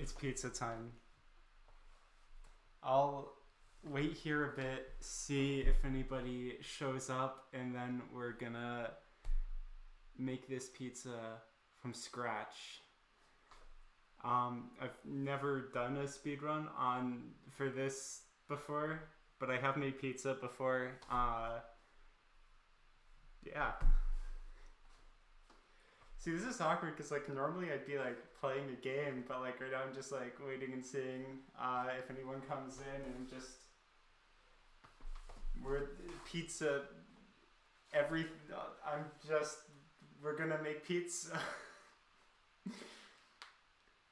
It's pizza time. I'll wait here a bit, see if anybody shows up, and then we're gonna make this pizza from scratch. I've never done a speedrun for this before, but I have made pizza before. Yeah. See, this is awkward because like normally I'd be like playing a game, but like right now I'm just like waiting and seeing if anyone comes in, and just we're pizza. Every I'm just we're gonna make pizza.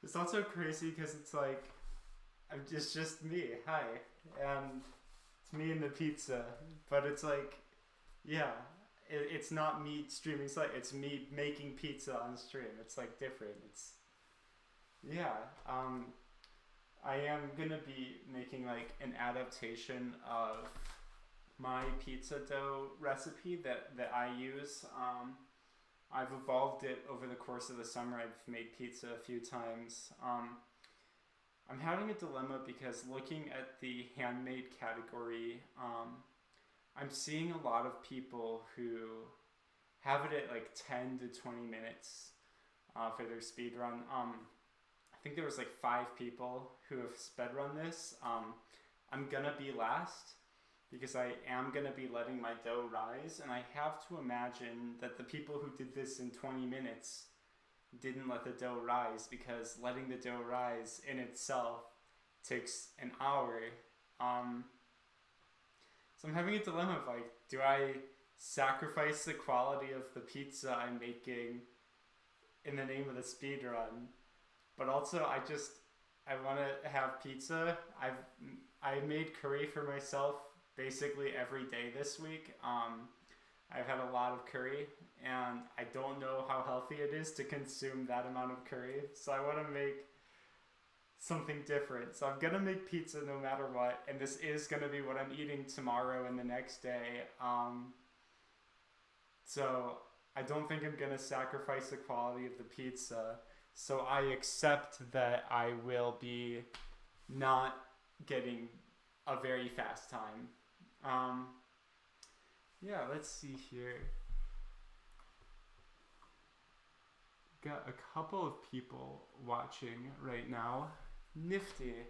It's also crazy because it's like it's just me. Hi, and it's me and the pizza, but it's like yeah. It's not me streaming, it's me making pizza on stream. It's like different. It's yeah. I am gonna be making like an adaptation of my pizza dough recipe that I use. I've evolved it over the course of the summer. I've made pizza a few times. I'm having a dilemma because looking at the handmade category, I'm seeing a lot of people who have it at like 10 to 20 minutes for their speed run. I think there was like 5 people who have sped run this. I'm gonna be last because I am gonna be letting my dough rise, and I have to imagine that the people who did this in 20 minutes didn't let the dough rise, because letting the dough rise in itself takes an hour. So I'm having a dilemma of like, do I sacrifice the quality of the pizza I'm making in the name of the speed run? But also I want to have pizza. I made curry for myself basically every day this week. I've had a lot of curry, and I don't know how healthy it is to consume that amount of curry. So I want to make something different. So I'm gonna make pizza no matter what, and this is gonna be what I'm eating tomorrow and the next day. So I don't think I'm gonna sacrifice the quality of the pizza. So I accept that I will be not getting a very fast time. Yeah, let's see here. Got a couple of people watching right now. Nifty.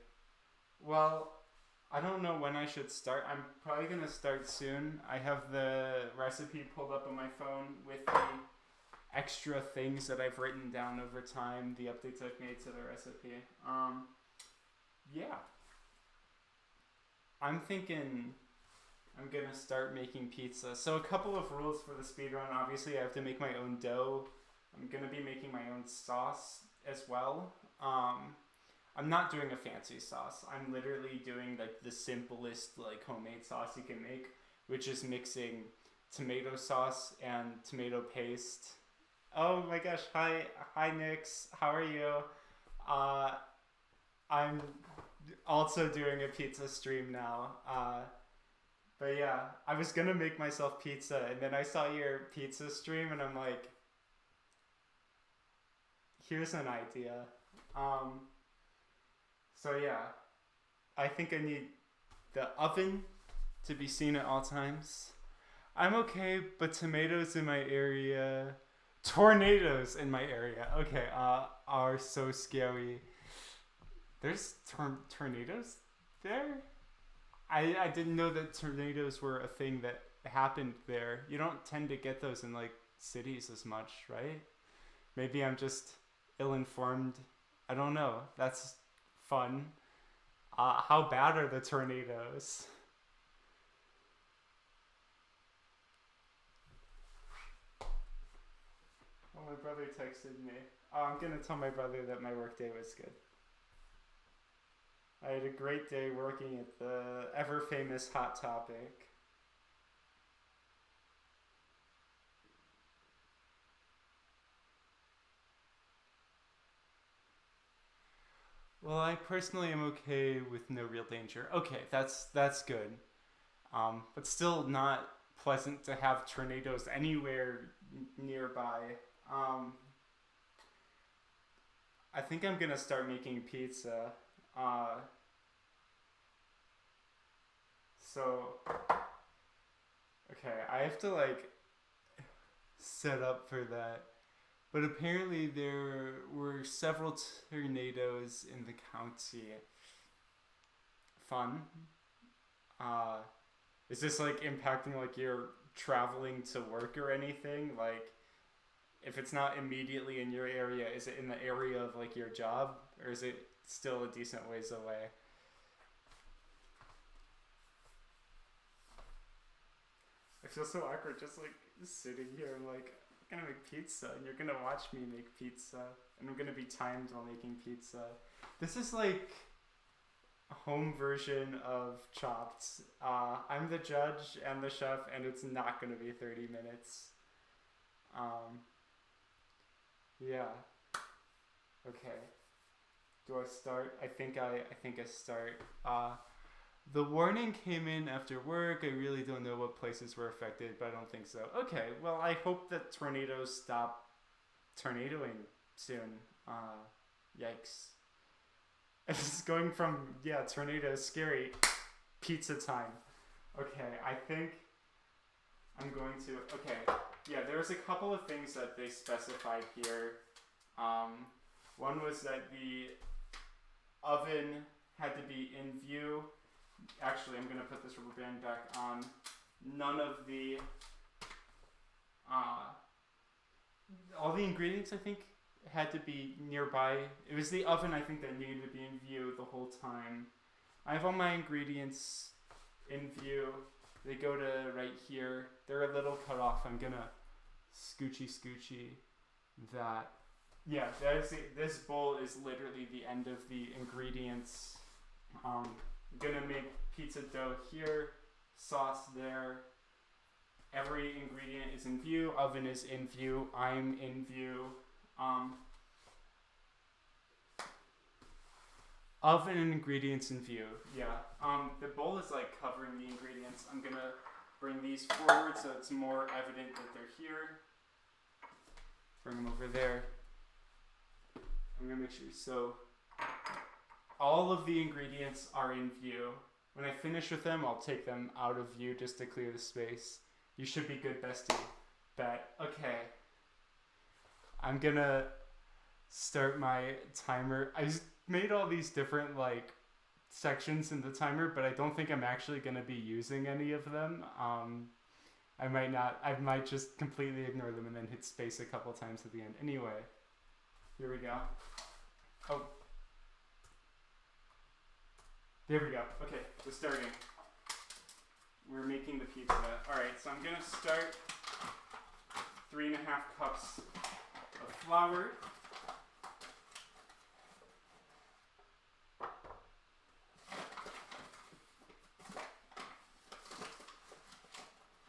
Well, I don't know when I should start. I'm probably gonna start soon. I have the recipe pulled up on my phone with the extra things that I've written down over time, the updates I've made to the recipe. Yeah. I'm thinking I'm gonna start making pizza. So a couple of rules for the speedrun. Obviously, I have to make my own dough. I'm gonna be making my own sauce as well. I'm not doing a fancy sauce. I'm literally doing like the simplest like homemade sauce you can make, which is mixing tomato sauce and tomato paste. Oh my gosh, hi Nix, how are you? I'm also doing a pizza stream now. But yeah, I was gonna make myself pizza, and then I saw your pizza stream, and I'm like, here's an idea. So yeah, I think I need the oven to be seen at all times. I'm okay, but tornadoes in my area okay, are so scary. There's tornadoes there? I didn't know that tornadoes were a thing that happened there. You don't tend to get those in like cities as much, right? Maybe I'm just ill-informed. I don't know. That's fun. How bad are the tornadoes? Oh, my brother texted me. Oh, I'm gonna tell my brother that my work day was good. I had a great day working at the ever-famous Hot Topic. Well, I personally am okay with no real danger. Okay, that's good. But still not pleasant to have tornadoes anywhere nearby. I think I'm gonna start making pizza. Uh, so okay, I have to like set up for that. But apparently there were several tornadoes in the county. Fun. Uh, is this like impacting like your traveling to work or anything? Like, if it's not immediately in your area, is it in the area of like your job, or is it still a decent ways away? I feel so awkward just like sitting here. I'm like, I'm gonna make pizza, and you're gonna watch me make pizza, and I'm gonna be timed while making pizza. This is like a home version of Chopped. I'm the judge and the chef, and it's not gonna be 30 minutes. Um, yeah. Okay. Do I start? I think I start. The warning came in after work. I really don't know what places were affected, but I don't think so. Okay, well, I hope that tornadoes stop tornadoing soon. Yikes. It's going from, yeah, tornadoes, scary, pizza time. Okay, I think I'm going to, okay, yeah, there's a couple of things that they specified here. One was that the oven had to be in view. Actually, I'm going to put this rubber band back on. None of the, all the ingredients, I think, had to be nearby. It was the oven, I think, that needed to be in view the whole time. I have all my ingredients in view. They go to right here. They're a little cut off. I'm going to scoochy that. Yeah, this bowl is literally the end of the ingredients. I'm gonna make pizza dough here, sauce there. Every ingredient is in view. Oven is in view. I'm in view. Oven and ingredients in view. Yeah. The bowl is like covering the ingredients. I'm gonna bring these forward so it's more evident that they're here. Bring them over there. I'm gonna make sure. So all of the ingredients are in view. When I finish with them, I'll take them out of view just to clear the space. You should be good, bestie. Bet. Okay. I'm gonna start my timer. I just made all these different like sections in the timer, but I don't think I'm actually gonna be using any of them. I might just completely ignore them and then hit space a couple times at the end. Anyway, here we go. Oh. There we go. Okay, we're starting. We're making the pizza. Alright, so I'm gonna start 3.5 cups of flour.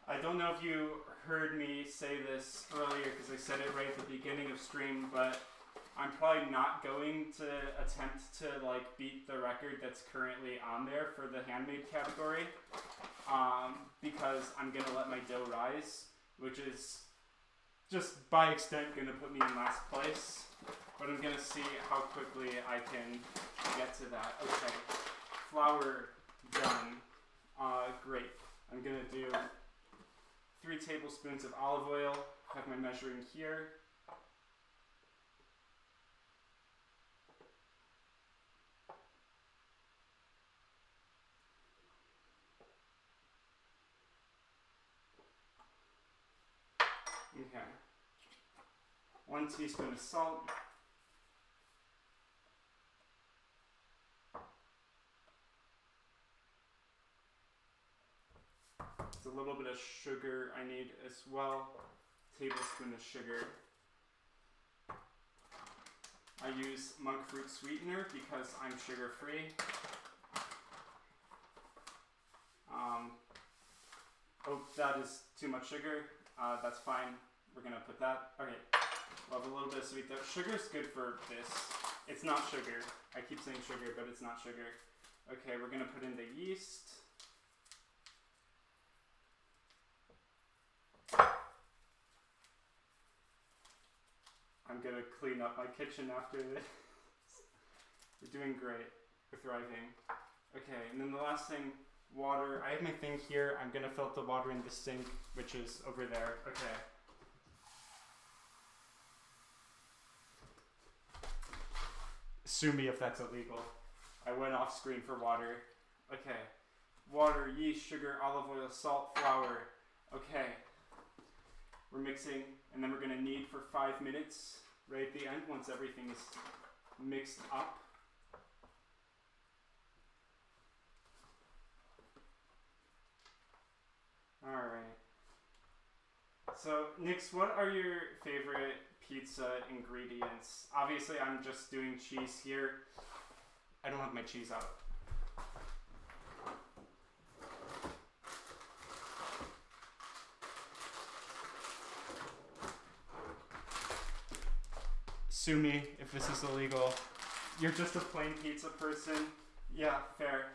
I don't know if you heard me say this earlier because I said it right at the beginning of stream, but I'm probably not going to attempt to like beat the record that's currently on there for the handmade category, because I'm gonna let my dough rise, which is just by extent gonna put me in last place. But I'm gonna see how quickly I can get to that. Okay, flour done. Great. I'm gonna do 3 tablespoons of olive oil. Have my measuring here. Okay. 1 teaspoon of salt. It's a little bit of sugar I need as well. Tablespoon of sugar. I use monk fruit sweetener because I'm sugar free. Oh, that is too much sugar. That's fine. We're gonna put that. Okay, we'll have a little bit of sweet though. Sugar is good for this. It's not sugar. I keep saying sugar, but it's not sugar. Okay, we're gonna put in the yeast. I'm gonna clean up my kitchen after this. We're doing great. We're thriving. Okay, and then the last thing, water. I have my thing here. I'm gonna filter the water in the sink, which is over there. Okay. Sue me if that's illegal. I went off screen for water. Okay. Water, yeast, sugar, olive oil, salt, flour. Okay. We're mixing, and then we're gonna knead for 5 minutes right at the end once everything is mixed up. Alright. So, Nix, what are your favorite pizza ingredients? Obviously, I'm just doing cheese here. I don't have my cheese out. Sue me if this is illegal. You're just a plain pizza person. Yeah, fair.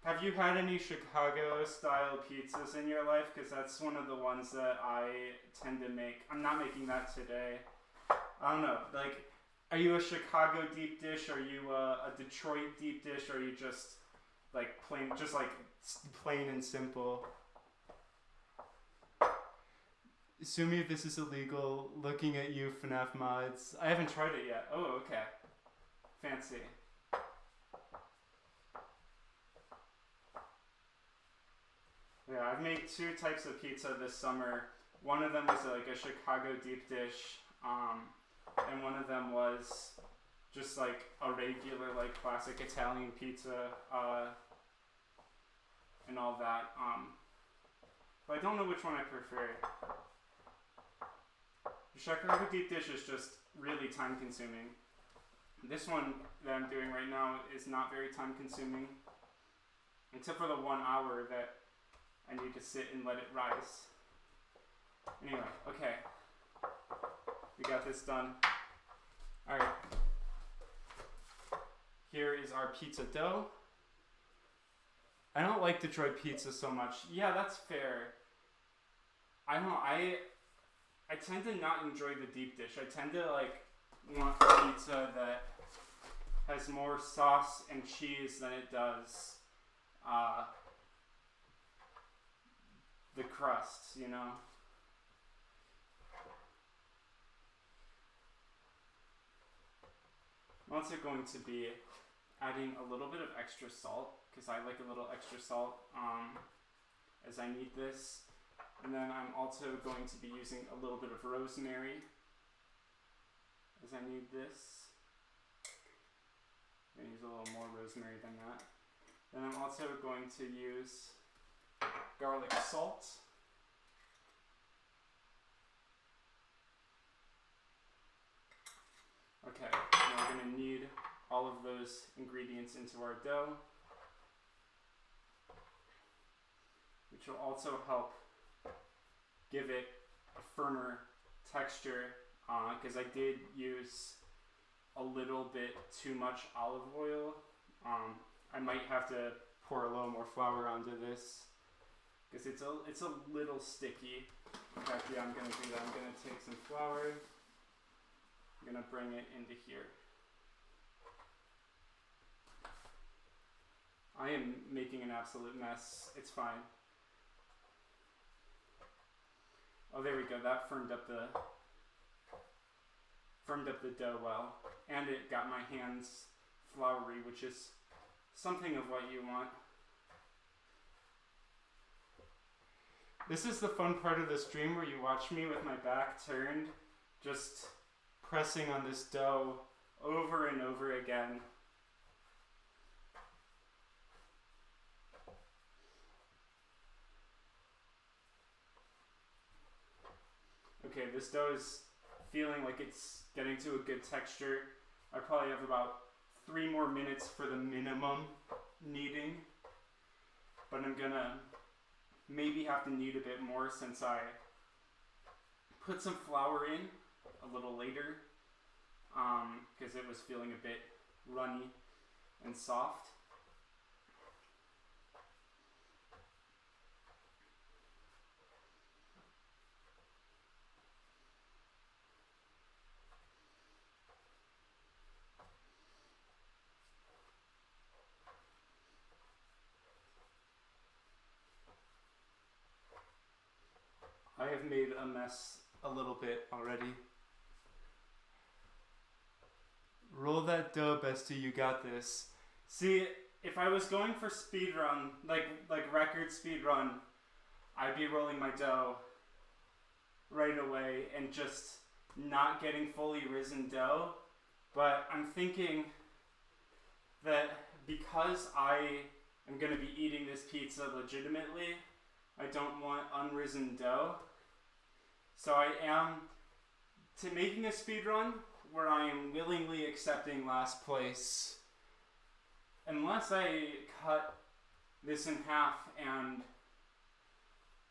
Have you had any Chicago-style pizzas in your life? Because that's one of the ones that I tend to make. I'm not making that today. I don't know. Like, are you a Chicago deep dish? Are you a Detroit deep dish? Or are you just like plain, just like plain and simple? Sue me if this is illegal. Looking at you, FNAF mods. I haven't tried it yet. Oh, okay. Fancy. Yeah, I've made 2 types of pizza this summer. One of them was like a Chicago deep dish, and one of them was just like a regular, like classic Italian pizza, and all that. But I don't know which one I prefer. The Chicago deep dish is just really time consuming. This one that I'm doing right now is not very time consuming, except for the 1 hour that I need to sit and let it rise. Anyway, okay. We got this done. Alright. Here is our pizza dough. I don't like Detroit pizza so much. Yeah, that's fair. I don't know, I tend to not enjoy the deep dish. I tend to like want a pizza that has more sauce and cheese than it does the crust, you know? I'm also going to be adding a little bit of extra salt, because I like a little extra salt as I need this. And then I'm also going to be using a little bit of rosemary as I need this. I'm going to use a little more rosemary than that. Then I'm also going to use garlic salt. Okay, now we're going to knead all of those ingredients into our dough, which will also help give it a firmer texture, because I did use a little bit too much olive oil. I might have to pour a little more flour onto this, because it's a little sticky. In fact, yeah, I'm going to do that. I'm going to take some flour. I'm going to bring it into here. I am making an absolute mess. It's fine. Oh, there we go. That firmed up the dough well, and it got my hands floury, which is something of what you want. This is the fun part of the stream where you watch me with my back turned, just pressing on this dough over and over again. Okay, this dough is feeling like it's getting to a good texture. I probably have about 3 more minutes for the minimum kneading, but I'm gonna maybe have to knead a bit more since I put some flour in a little later, because it was feeling a bit runny and soft. I have made a mess a little bit already. Roll that dough, bestie, you got this. See, if I was going for speedrun, like record speedrun, I'd be rolling my dough right away and just not getting fully risen dough. But I'm thinking that because I am going to be eating this pizza legitimately, I don't want unrisen dough. So I am making a speedrun where I am willingly accepting last place. Unless I cut this in half and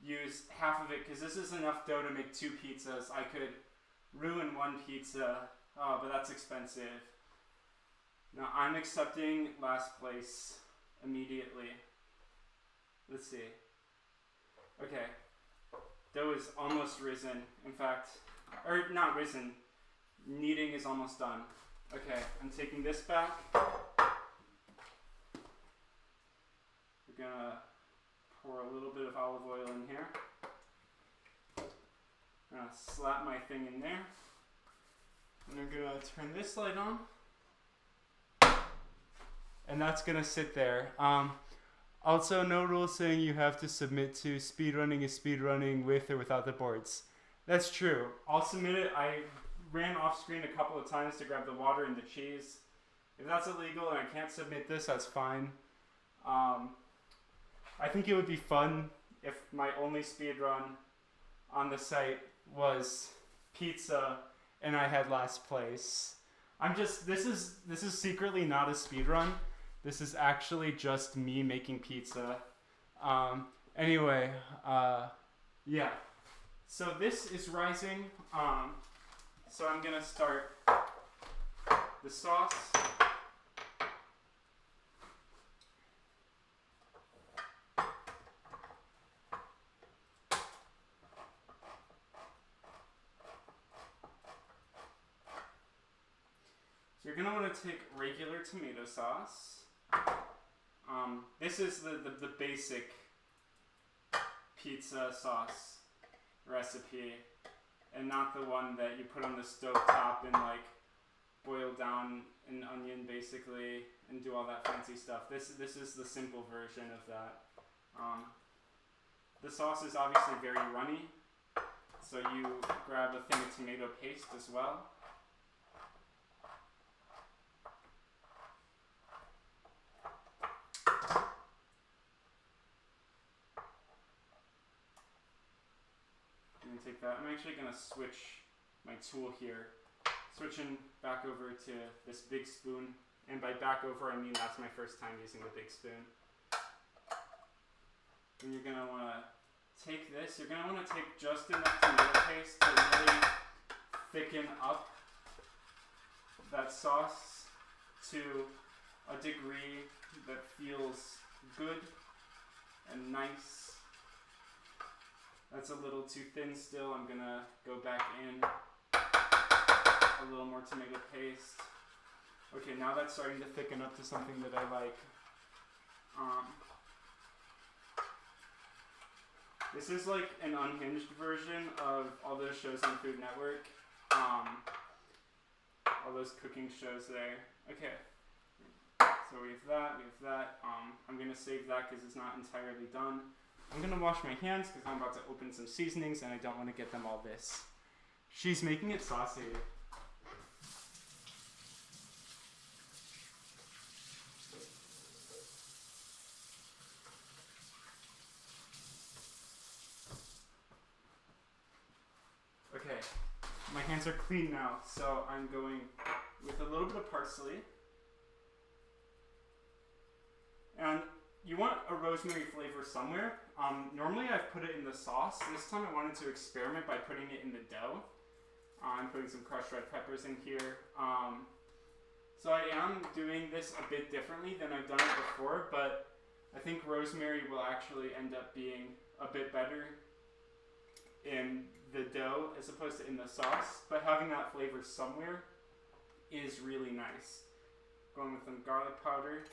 use half of it, because this is enough dough to make 2 pizzas. I could ruin 1 pizza, but that's expensive. Now I'm accepting last place immediately. Let's see. Okay, dough is almost risen. In fact, or not risen, kneading is almost done. Okay, I'm taking this back. We're gonna pour a little bit of olive oil in here. I'm gonna slap my thing in there. And I'm gonna turn this light on. And that's gonna sit there. Also, no rule saying you have to submit to speedrunning is speedrunning with or without the boards. That's true. I'll submit it. I ran off screen a couple of times to grab the water and the cheese. If that's illegal and I can't submit this, that's fine. I think it would be fun if my only speedrun on the site was pizza and I had last place. This is secretly not a speedrun. This is actually just me making pizza. Anyway, yeah. So this is rising. So I'm gonna start the sauce. So you're gonna want to take regular tomato sauce. This is the basic pizza sauce recipe, and not the one that you put on the stove top and like boil down an onion basically and do all that fancy stuff. This is the simple version of that. The sauce is obviously very runny, so you grab a thing of tomato paste as well. Take that. I'm actually going to switch my tool here. Switching back over to this big spoon. And by back over, I mean that's my first time using the big spoon. And you're going to want to take this. You're going to want to take just enough tomato paste to really thicken up that sauce to a degree that feels good and nice. That's a little too thin still. I'm gonna go back in a little more tomato paste. Okay, now that's starting to thicken up to something that I like. This is like an unhinged version of all those shows on Food Network. All those cooking shows there. Okay, so we have that. I'm gonna save that because it's not entirely done. I'm going to wash my hands because I'm about to open some seasonings and I don't want to get them all this. She's making it saucy. Okay, my hands are clean now, so I'm going with a little bit of parsley. And you want a rosemary flavor somewhere. Normally I've put it in the sauce. This time I wanted to experiment by putting it in the dough. I'm putting some crushed red peppers in here. So I am doing this a bit differently than I've done it before, but I think rosemary will actually end up being a bit better in the dough as opposed to in the sauce. But having that flavor somewhere is really nice. Going with some garlic powder.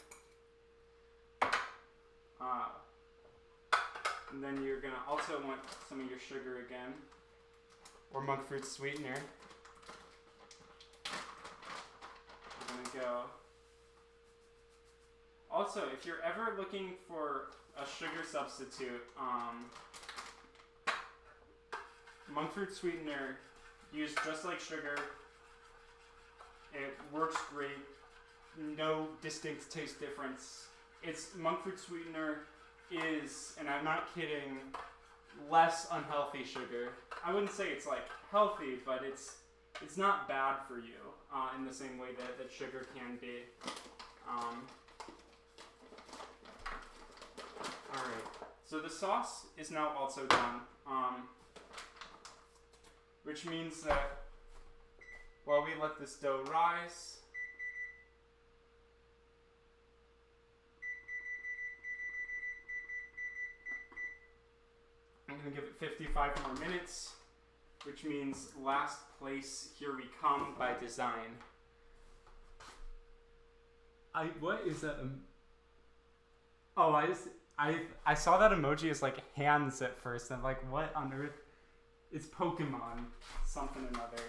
And then you're gonna also want some of your sugar again, or monk fruit sweetener. We're gonna go. Also, if you're ever looking for a sugar substitute, monk fruit sweetener, used just like sugar. It works great. No distinct taste difference. It's monk fruit sweetener is, and I'm not kidding, less unhealthy sugar. I wouldn't say it's like healthy, but it's not bad for you in the same way that sugar can be. Alright, so the sauce is now also done, which means that while we let this dough rise, I'm going to give it 55 more minutes, which means last place, here we come by design. What is that? I saw that emoji as like hands at first, and like, what on earth? It's Pokemon, something or another.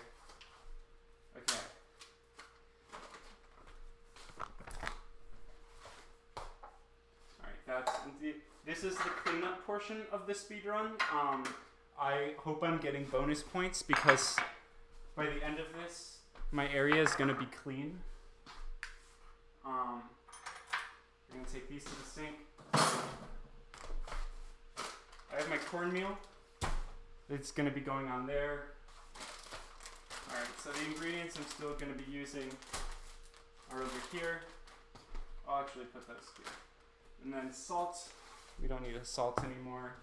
Okay. Alright, this is the cleanup portion of the speedrun. I hope I'm getting bonus points because by the end of this, my area is going to be clean. I'm going to take these to the sink. I have my cornmeal. It's going to be going on there. Alright, so the ingredients I'm still going to be using are over here. I'll actually put those here. And then salt. We don't need a salt anymore.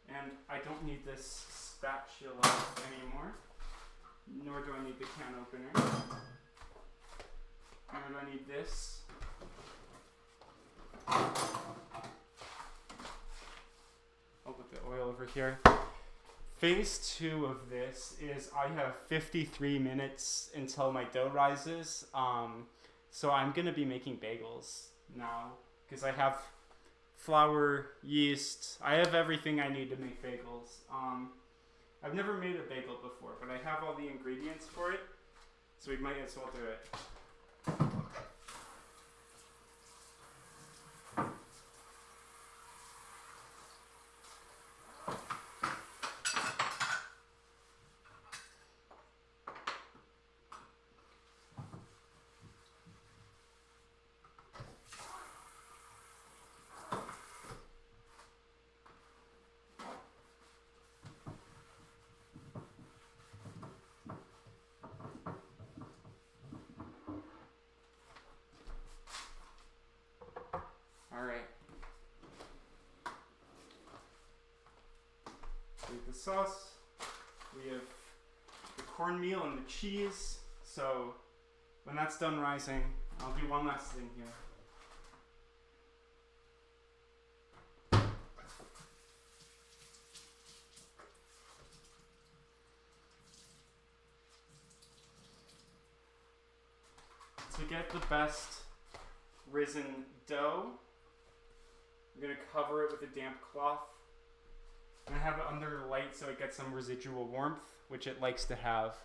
And I don't need this spatula anymore, nor do I need the can opener, nor do I need this. I'll put the oil over here. Phase 2 of this is I have 53 minutes until my dough rises, so I'm going to be making bagels now, because I have flour, yeast. I have everything I need to make bagels. I've never made a bagel before, but I have all the ingredients for it, so we might as well do it. Alright. With the sauce, we have the cornmeal and the cheese. So when that's done rising, I'll do one last thing here. To get the best risen dough, I'm going to cover it with a damp cloth. And I have it under light so it gets some residual warmth, which it likes to have.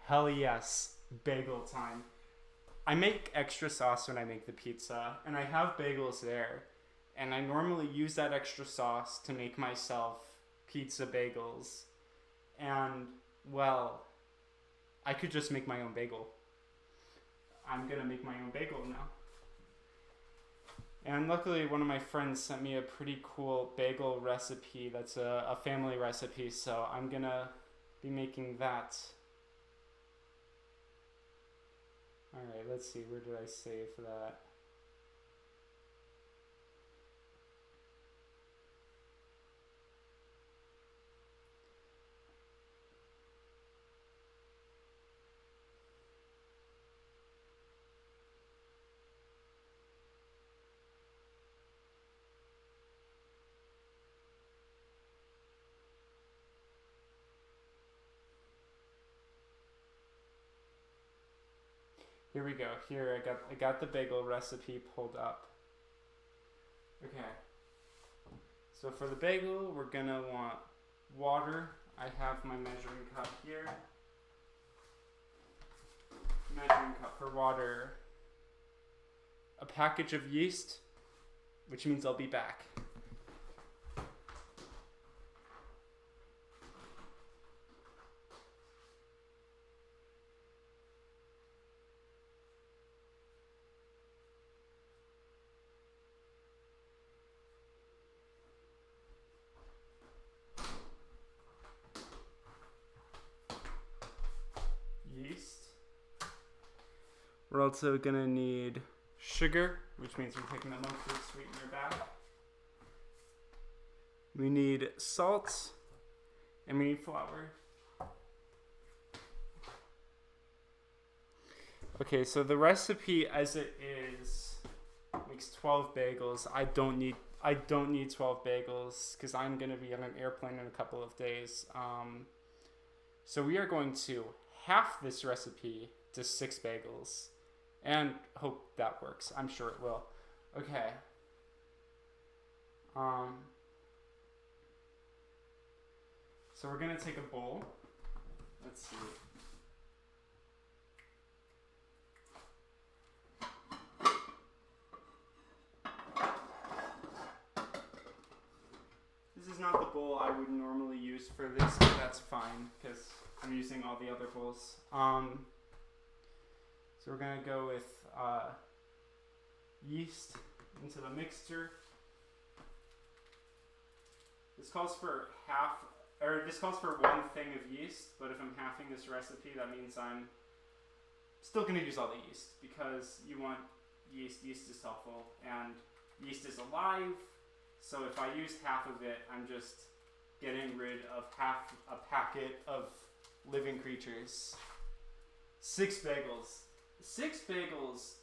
Hell yes, bagel time. I make extra sauce when I make the pizza, and I have bagels there. And I normally use that extra sauce to make myself pizza bagels. And, well, I could just make my own bagel. I'm going to make my own bagel now. And luckily, one of my friends sent me a pretty cool bagel recipe that's a family recipe, so I'm going to be making that. Alright, let's see, where did I save that? Here we go. Here I got the bagel recipe pulled up. Okay. So for the bagel, we're gonna want water. I have my measuring cup here. Measuring cup for water. A package of yeast, which means I'll be back. Yeast. We're also gonna need sugar, which means we're taking the monk fruit sweetener back. We need salt, and we need flour. Okay, so the recipe as it is makes 12 bagels. I don't need 12 bagels because I'm gonna be on an airplane in a couple of days. So we are going to half this recipe to 6 bagels. And hope that works. I'm sure it will. Okay. So we're gonna take a bowl. Let's see. This is not the bowl I would normally use for this, but that's fine because I'm using all the other bowls. So we're gonna go with yeast into the mixture. This calls for one thing of yeast, but if I'm halving this recipe, that means I'm still gonna use all the yeast because you want yeast. Yeast is helpful, and yeast is alive. So if I used half of it, I'm just getting rid of half a packet of living creatures. 6 bagels. 6 bagels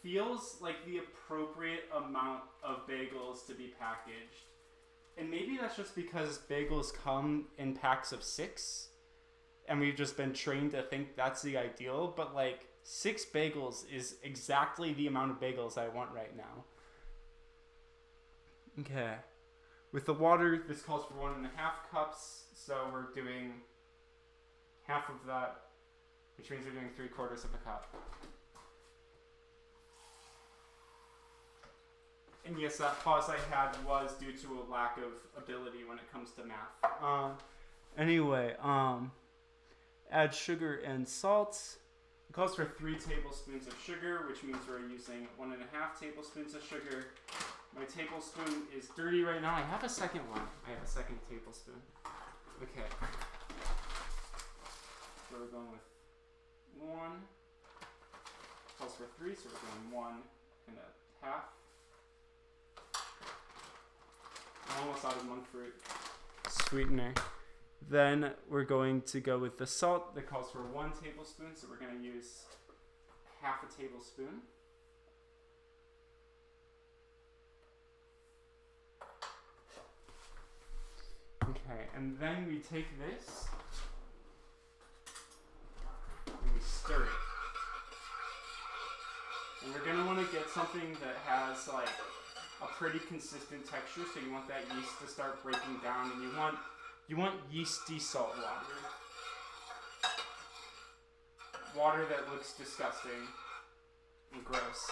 feels like the appropriate amount of bagels to be packaged. And maybe that's just because bagels come in packs of 6, and we've just been trained to think that's the ideal, but like 6 bagels is exactly the amount of bagels I want right now. Okay. With the water, this calls for 1.5 cups, so we're doing half of that, which means we're doing 3/4 of a cup. And yes, that pause I had was due to a lack of ability when it comes to math. Anyway, add sugar and salt. It calls for 3 tablespoons of sugar, which means we're using 1.5 tablespoons of sugar. My tablespoon is dirty right now. I have a second one. I have a second tablespoon. Okay. So we're going with 1. Calls for 3, so we're doing 1.5. I'm almost out of monk fruit sweetener. Then we're going to go with the salt that calls for 1 tablespoon, so we're going to use half a tablespoon. Okay, and then we take this and we stir it. And we're going to want to get something that has like a pretty consistent texture, so you want that yeast to start breaking down, and you want yeasty salt water. Water that looks disgusting and gross.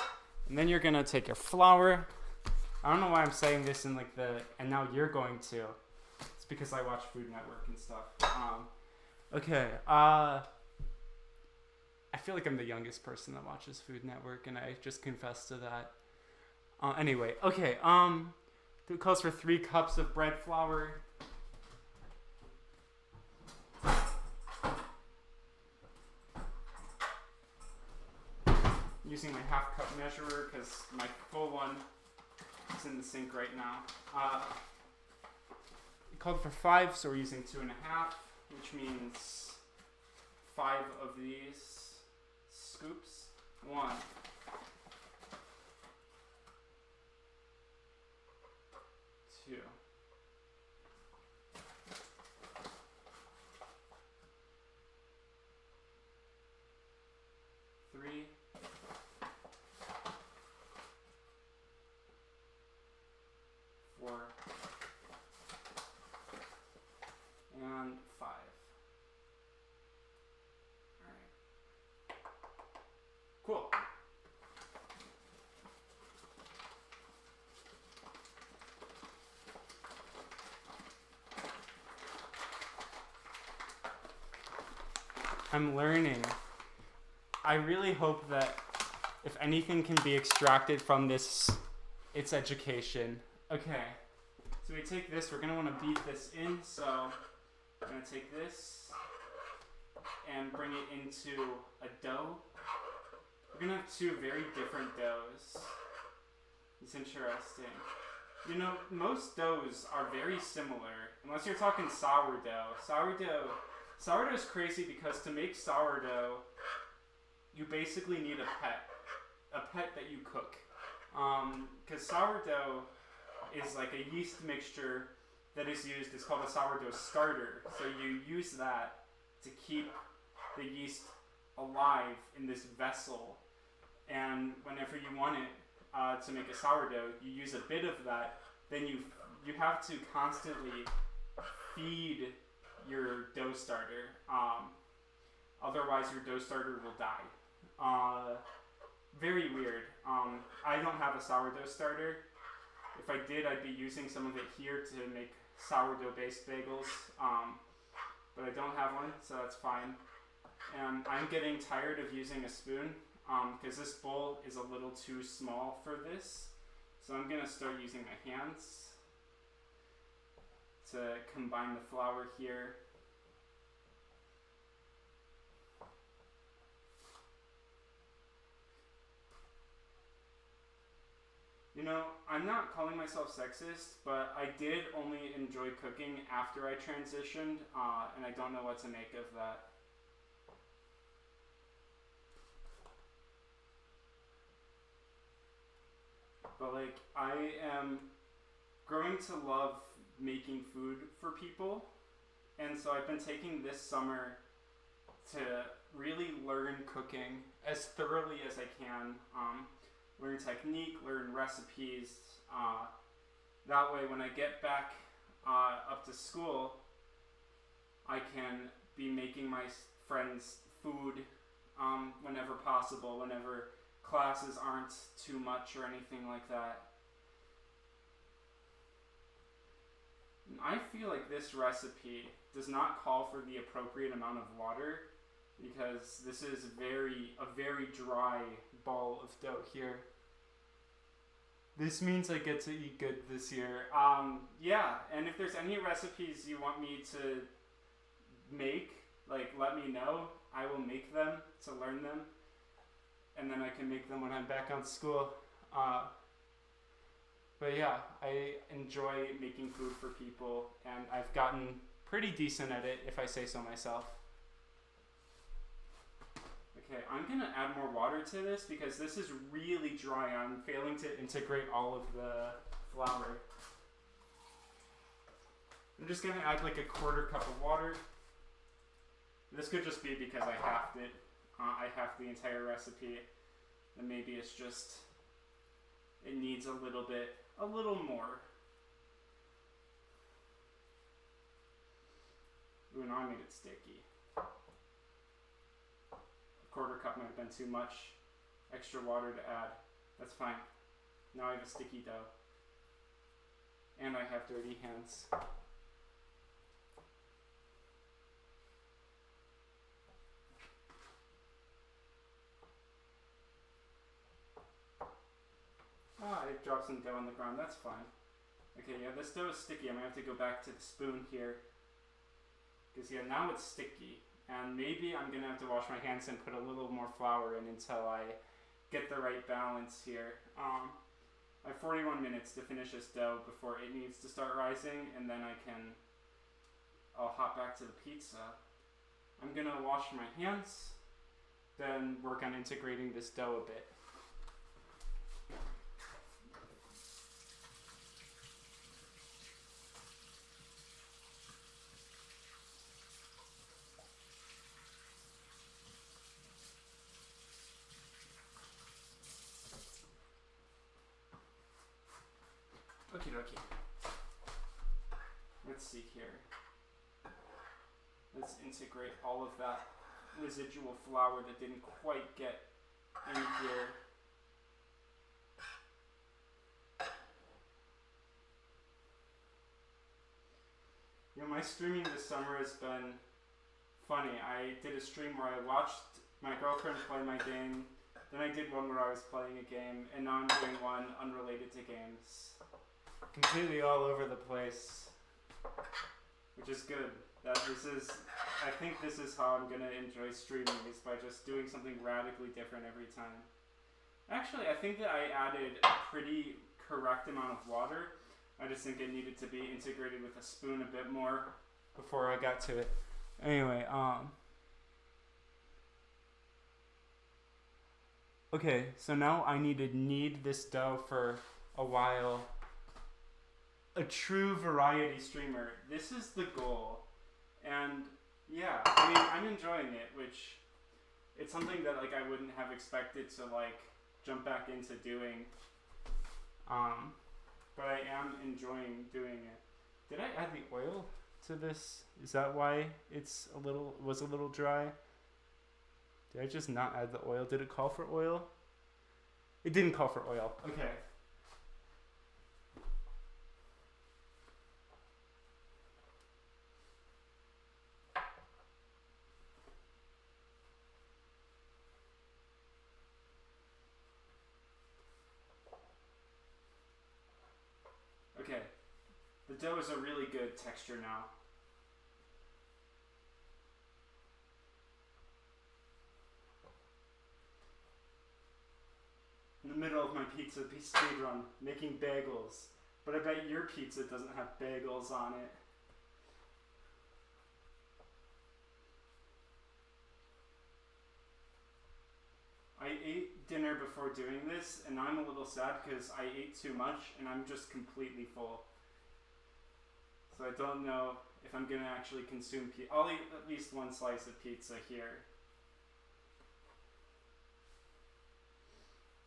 And then you're going to take your flour. I don't know why I'm saying this in like and now you're going to. It's because I watch Food Network and stuff. Okay. I feel like I'm the youngest person that watches Food Network, and I just confessed to that. Anyway, okay. It calls for 3 cups of bread flour. Using my half cup measurer because my full one is in the sink right now. It called for 5, so we're using 2.5, which means 5 of these scoops. 1, 2, 3, I'm learning. I really hope that if anything can be extracted from this, it's education. Okay, so we take this, we're gonna wanna beat this in, so I'm gonna take this and bring it into a dough. We're gonna have two very different doughs. It's interesting. You know, most doughs are very similar, unless you're talking sourdough. Sourdough is crazy because to make sourdough, you basically need a pet that you cook. Because sourdough is like a yeast mixture that is used, it's called a sourdough starter. So you use that to keep the yeast alive in this vessel. And whenever you want it to make a sourdough, you use a bit of that. Then you have to constantly feed your dough starter. Otherwise, your dough starter will die. Very weird. I don't have a sourdough starter. If I did, I'd be using some of it here to make sourdough-based bagels. But I don't have one, so that's fine. And I'm getting tired of using a spoon because this bowl is a little too small for this. So I'm gonna start using my hands to combine the flour here. You know, I'm not calling myself sexist, but I did only enjoy cooking after I transitioned, and I don't know what to make of that. But like, I am growing to love making food for people, and so I've been taking this summer to really learn cooking as thoroughly as I can. Learn technique, learn recipes. That way when I get back up to school, I can be making my friends food whenever possible, whenever classes aren't too much or anything like that. And I feel like this recipe does not call for the appropriate amount of water because this is a very dry ball of dough here. This means I get to eat good this year. Yeah, and if there's any recipes you want me to make, like let me know. I will make them to learn them. And then I can make them when I'm back on school. But yeah, I enjoy making food for people, and I've gotten pretty decent at it, if I say so myself. Okay, I'm gonna add more water to this because this is really dry. I'm failing to integrate all of the flour. I'm just gonna add like a quarter cup of water. This could just be because I halved it. I halved the entire recipe, and maybe it's just, it needs a little more. Ooh, now I made it sticky. A quarter cup might have been too much. Extra water to add. That's fine. Now I have a sticky dough. And I have dirty hands. I dropped some dough on the ground, that's fine. Okay, yeah, this dough is sticky. I'm gonna have to go back to the spoon here. Because yeah, now it's sticky. And maybe I'm gonna have to wash my hands and put a little more flour in until I get the right balance here. I have 41 minutes to finish this dough before it needs to start rising, and then I'll hop back to the pizza. I'm gonna wash my hands, then work on integrating this dough a bit. Okie dokie. Let's see here. Let's integrate all of that residual flour that didn't quite get in here. You know, my streaming this summer has been funny. I did a stream where I watched my girlfriend play my game, then I did one where I was playing a game, and now I'm doing one unrelated to games. Completely all over the place, which is good. I think this is how I'm gonna enjoy streaming, is by just doing something radically different every time. Actually, I think that I added a pretty correct amount of water. I just think it needed to be integrated with a spoon a bit more before I got to it. Anyway, okay, so now I need to knead this dough for a while. A true variety streamer. This is the goal. And yeah, I mean, I'm enjoying it, which it's something that like I wouldn't have expected to like jump back into doing. But I am enjoying doing it. Did I add the oil to this? Is that why it's was a little dry? Did I just not add the oil? Did it call for oil? It didn't call for oil. Okay. Okay. The dough is a really good texture now. In the middle of my pizza speedrun, making bagels. But I bet your pizza doesn't have bagels on it. I ate dinner before doing this, and now I'm a little sad because I ate too much and I'm just completely full. So I don't know if I'm gonna actually consume pizza. I'll eat at least one slice of pizza here.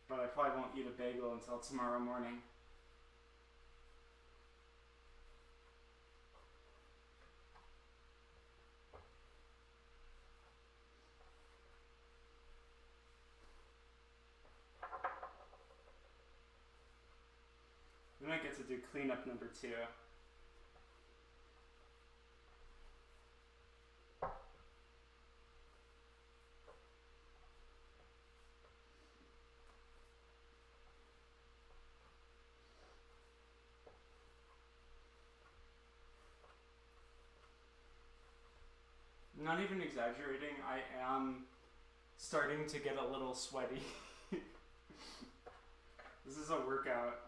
But I probably won't eat a bagel until tomorrow morning. Then I get to do cleanup number 2. I'm not even exaggerating, I am starting to get a little sweaty. This is a workout.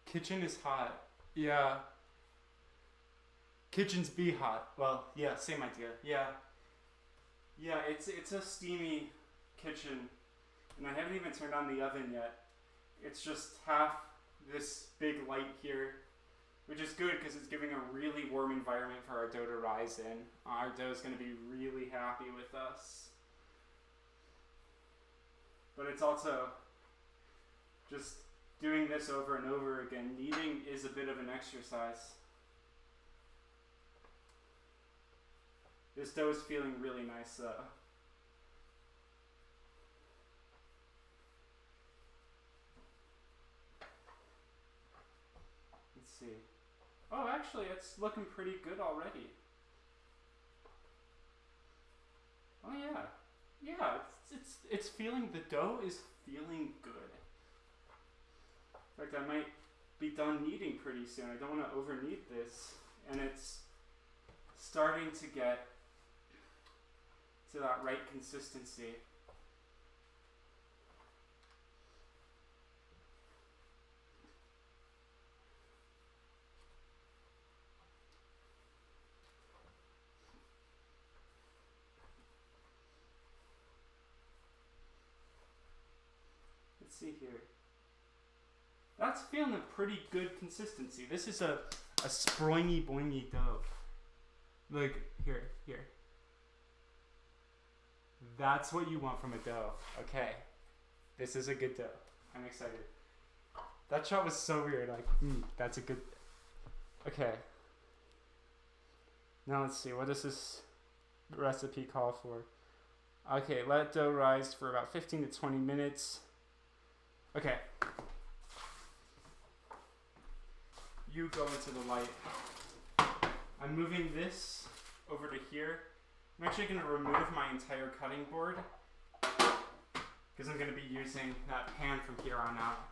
Kitchen is hot. Yeah. Kitchens be hot. Well, yeah, same idea. Yeah. Yeah, it's a steamy kitchen. And I haven't even turned on the oven yet. It's just half this big light here, which is good because it's giving a really warm environment for our dough to rise in. Our dough is going to be really happy with us. But it's also just doing this over and over again. Kneading is a bit of an exercise. This dough is feeling really nice though. Let's see. Oh, actually, it's looking pretty good already. Oh yeah. Yeah, it's feeling, the dough is feeling good. In fact, I might be done kneading pretty soon. I don't want to over knead this. And it's starting to get to that right consistency. Let's see here. That's feeling a pretty good consistency. This is a a springy boingy dough. Look, here. That's what you want from a dough. Okay. This is a good dough. I'm excited. That shot was so weird. Like, that's a good... Okay. Now let's see. What does this recipe call for? Okay, let dough rise for about 15 to 20 minutes. Okay. You go into the light. I'm moving this over to here. I'm actually going to remove my entire cutting board because I'm going to be using that pan from here on out.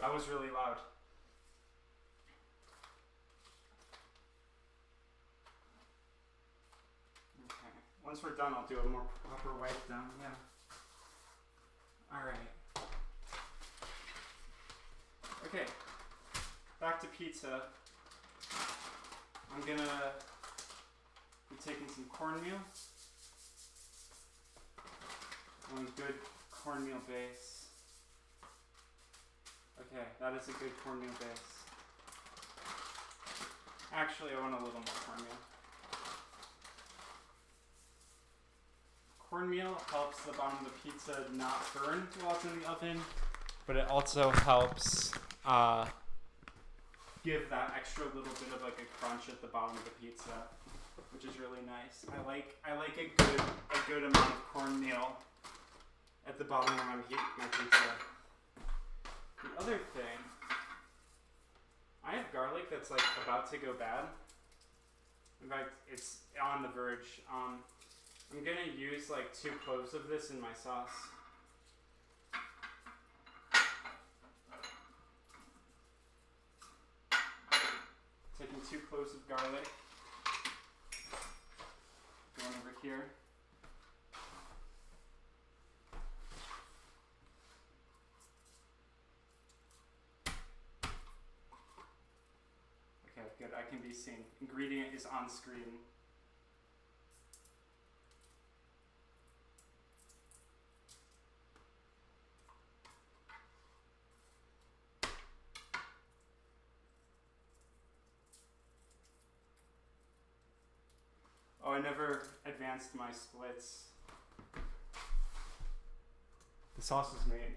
That was really loud. Okay. Once we're done, I'll do a more proper wipe down. Yeah. All right. Okay. Back to pizza. I'm gonna be taking some cornmeal. On good cornmeal base. Okay, that is a good cornmeal base. Actually, I want a little more cornmeal. Cornmeal helps the bottom of the pizza not burn while it's in the oven, but it also helps give that extra little bit of like a crunch at the bottom of the pizza, which is really nice. I like a good amount of cornmeal at the bottom when I'm heating my pizza. The other thing, I have garlic that's like about to go bad. In fact, it's on the verge. I'm gonna use like 2 cloves of this in my sauce. Taking 2 cloves of garlic. Going over here. Okay, good. I can be seen. Ingredient is on screen. Oh, I never advanced my splits. The sauce is made.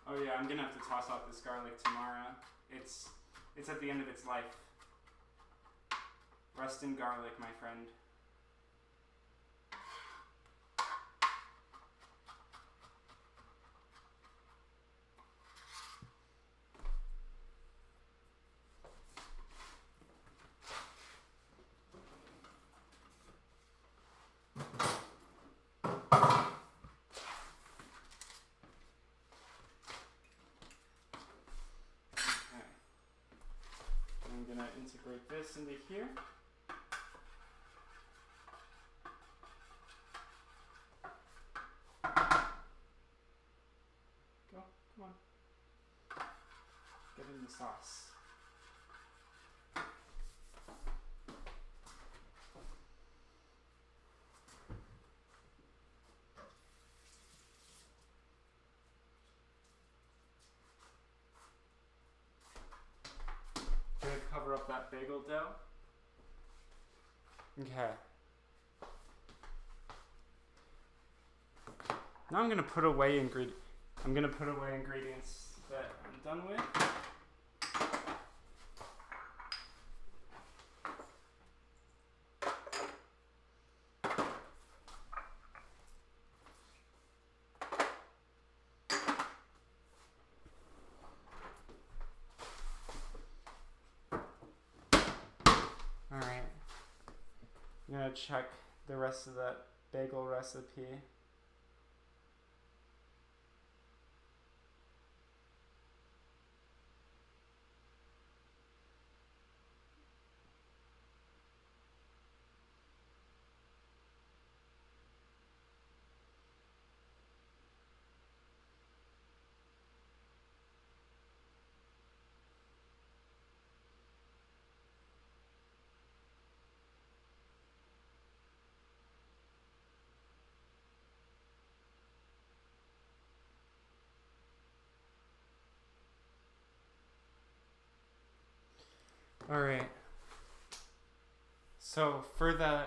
Oh yeah, I'm gonna have to toss out this garlic tomorrow. It's at the end of its life. Rest in garlic, my friend. I'm going to integrate this into here. Go, come on. Get in the sauce. Cover up that bagel dough. Okay. Now I'm gonna put away ingredients that I'm done with. gonna check the rest of that bagel recipe. All right. So for the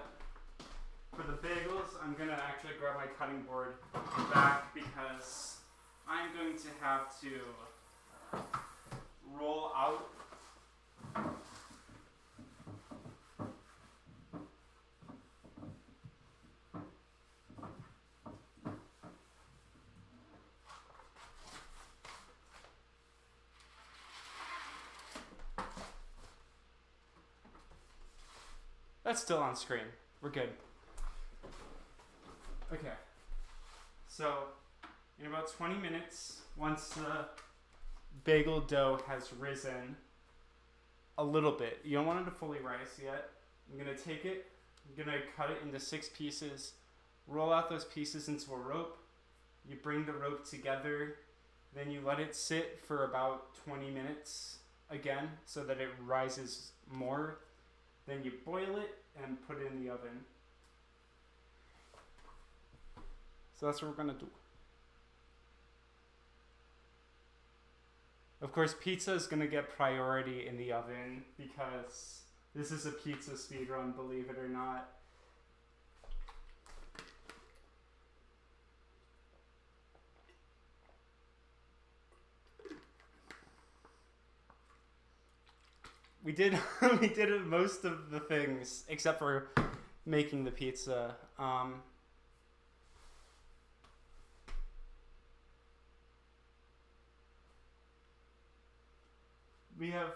bagels, I'm gonna actually grab my cutting board back because I'm going to have to roll out That's still on screen. We're good. Okay. So, in about 20 minutes, once the bagel dough has risen a little bit, you don't want it to fully rise yet. I'm going to take it, I'm going to cut it into 6 pieces, roll out those pieces into a rope. You bring the rope together, then you let it sit for about 20 minutes again so that it rises more. Then you boil it and put it in the oven. So that's what we're gonna do. Of course, pizza is gonna get priority in the oven because this is a pizza speedrun, believe it or not. We did most of the things except for making the pizza. We have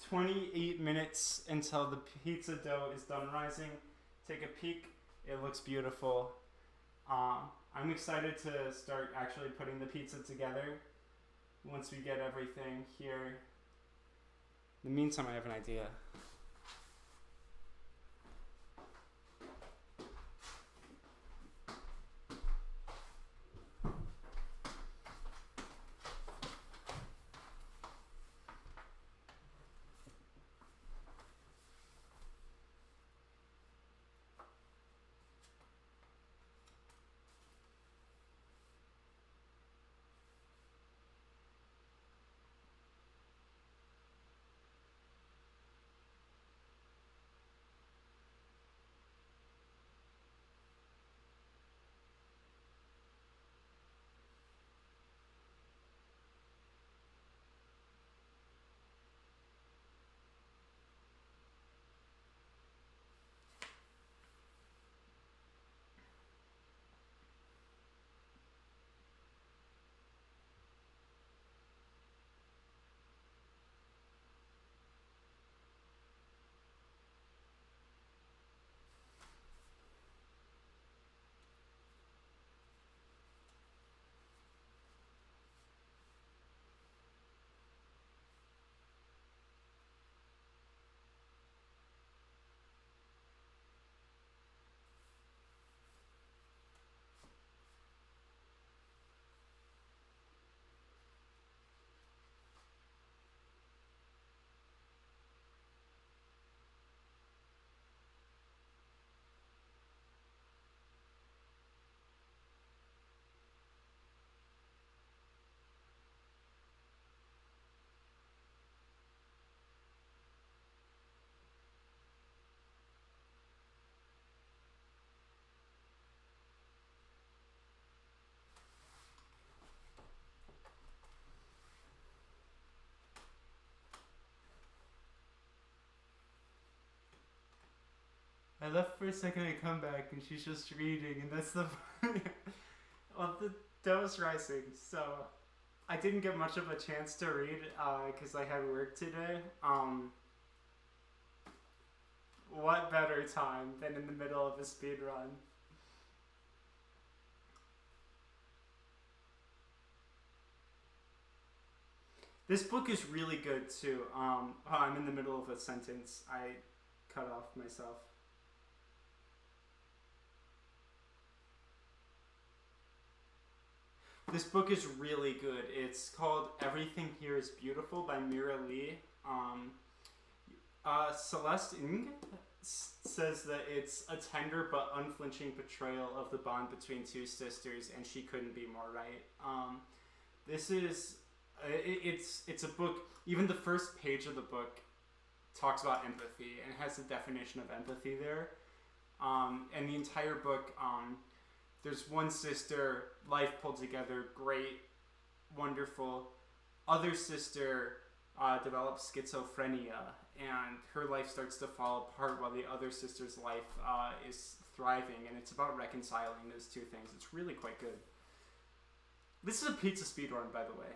28 minutes until the pizza dough is done rising. Take a peek. It looks beautiful. I'm excited to start actually putting the pizza together once we get everything here. In the meantime, I have an idea. I left for a second, I come back, and she's just reading, and that's the well, the dough's rising, so I didn't get much of a chance to read, because I had work today. what better time than in the middle of a speed run? This book is really good too. Oh, I'm in the middle of a sentence. I cut off myself. This book is really good. It's called Everything Here is Beautiful by Mira Lee. Celeste Ng says that it's a tender but unflinching portrayal of the bond between two sisters, and she couldn't be more right. This is it's a book. Even the first page of the book talks about empathy and has a definition of empathy there. And the entire book, there's one sister, life pulled together, great, wonderful. Other sister develops schizophrenia, and her life starts to fall apart while the other sister's life is thriving, and it's about reconciling those two things. It's really quite good. This is a pizza speedrun, by the way.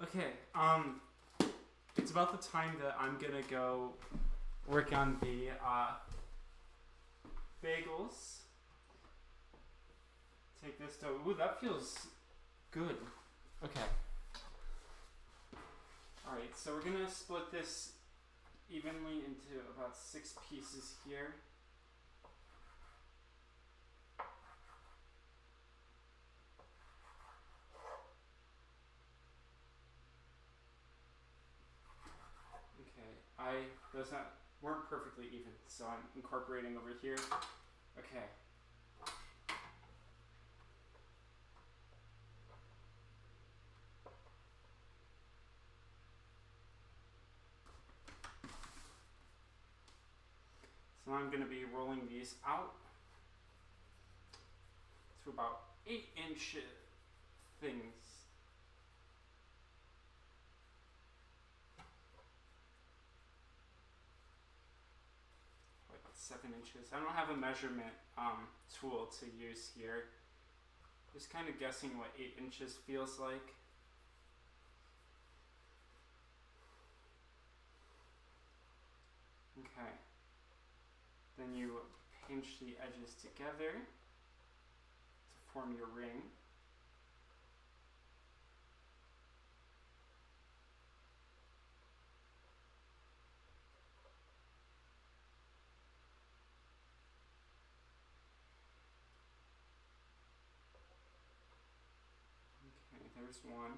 Okay, it's about the time that I'm gonna go work on the bagels. Take this dough. Ooh, that feels good. Okay. Alright, so we're gonna split this evenly into about 6 pieces here. Okay, those weren't perfectly even, so I'm incorporating over here. Okay. So now I'm going to be rolling these out to about 8-inch things. Like 7 inches. I don't have a measurement tool to use here. Just kind of guessing what 8 inches feels like. Okay. Then you pinch the edges together to form your ring. Okay, there's one.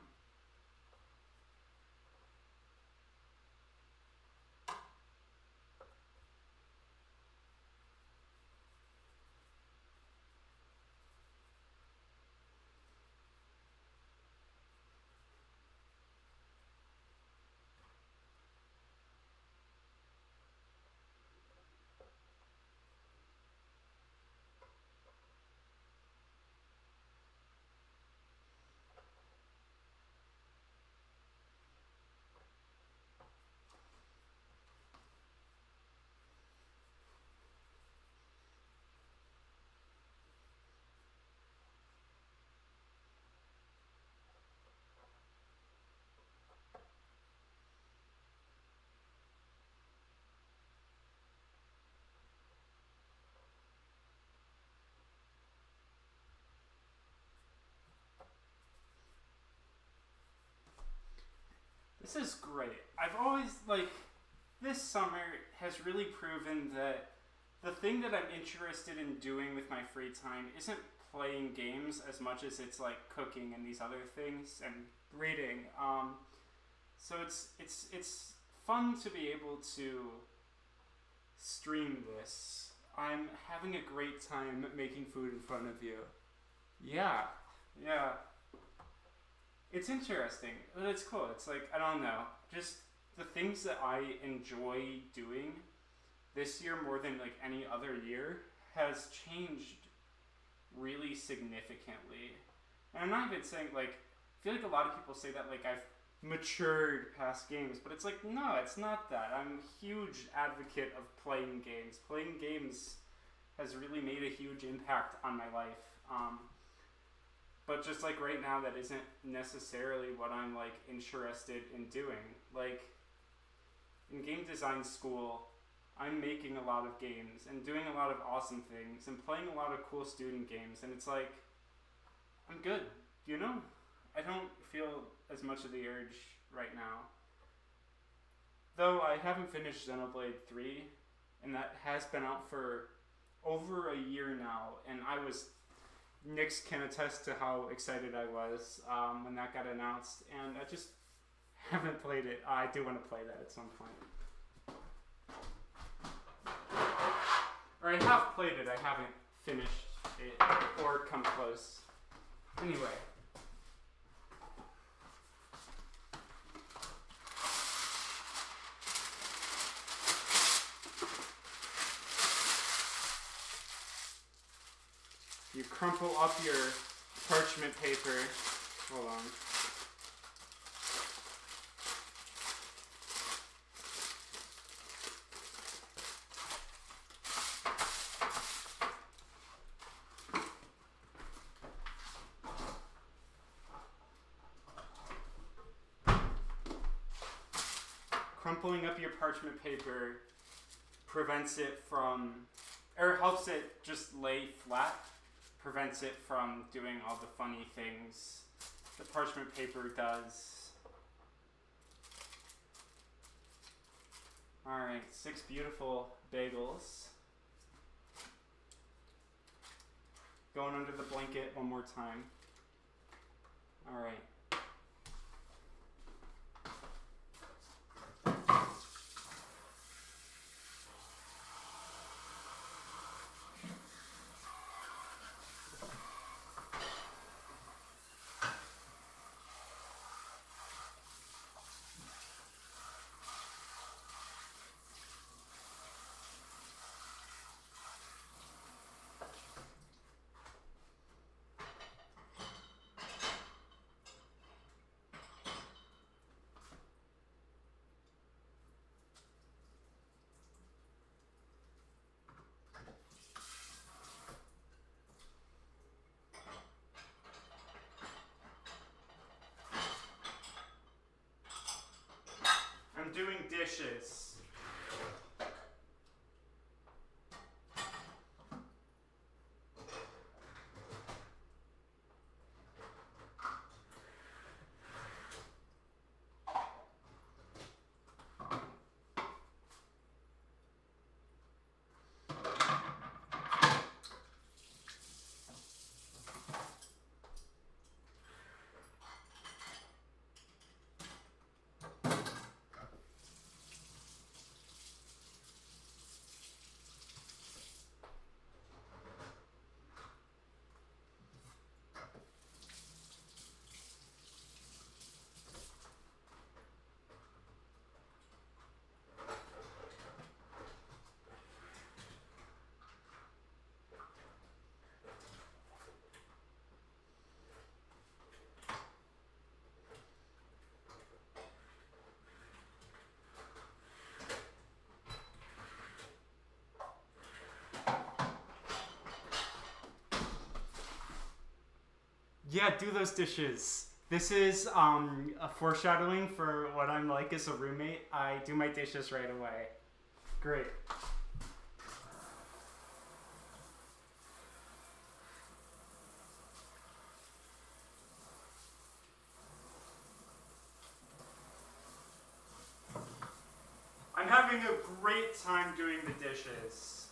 This is great. I've always, this summer has really proven that the thing that I'm interested in doing with my free time isn't playing games as much as it's cooking and these other things and reading. So it's fun to be able to stream this. I'm having a great time making food in front of you. Yeah. It's interesting, but it's cool. It's I don't know, just the things that I enjoy doing this year more than any other year has changed really significantly. And I'm not even saying I feel like a lot of people say that I've matured past games, but it's no, it's not that. I'm a huge advocate of playing games. Playing games has really made a huge impact on my life. But just right now, that isn't necessarily what I'm interested in doing. In game design school, I'm making a lot of games and doing a lot of awesome things and playing a lot of cool student games, and it's I'm good, you know? I don't feel as much of the urge right now. Though I haven't finished Xenoblade 3, and that has been out for over a year now, and Nix can attest to how excited I was when that got announced, and I just haven't played it. I do want to play that at some point. Or I have played it, I haven't finished it or come close. Anyway. You crumple up your parchment paper. Hold on. crumpling up your parchment paper prevents it from, or helps it just lay flat, prevents it from doing all the funny things the parchment paper does. Alright, 6 beautiful bagels. Going under the blanket one more time. Alright. I'm doing dishes. Yeah, do those dishes. This is a foreshadowing for what I'm like as a roommate. I do my dishes right away. Great. I'm having a great time doing the dishes.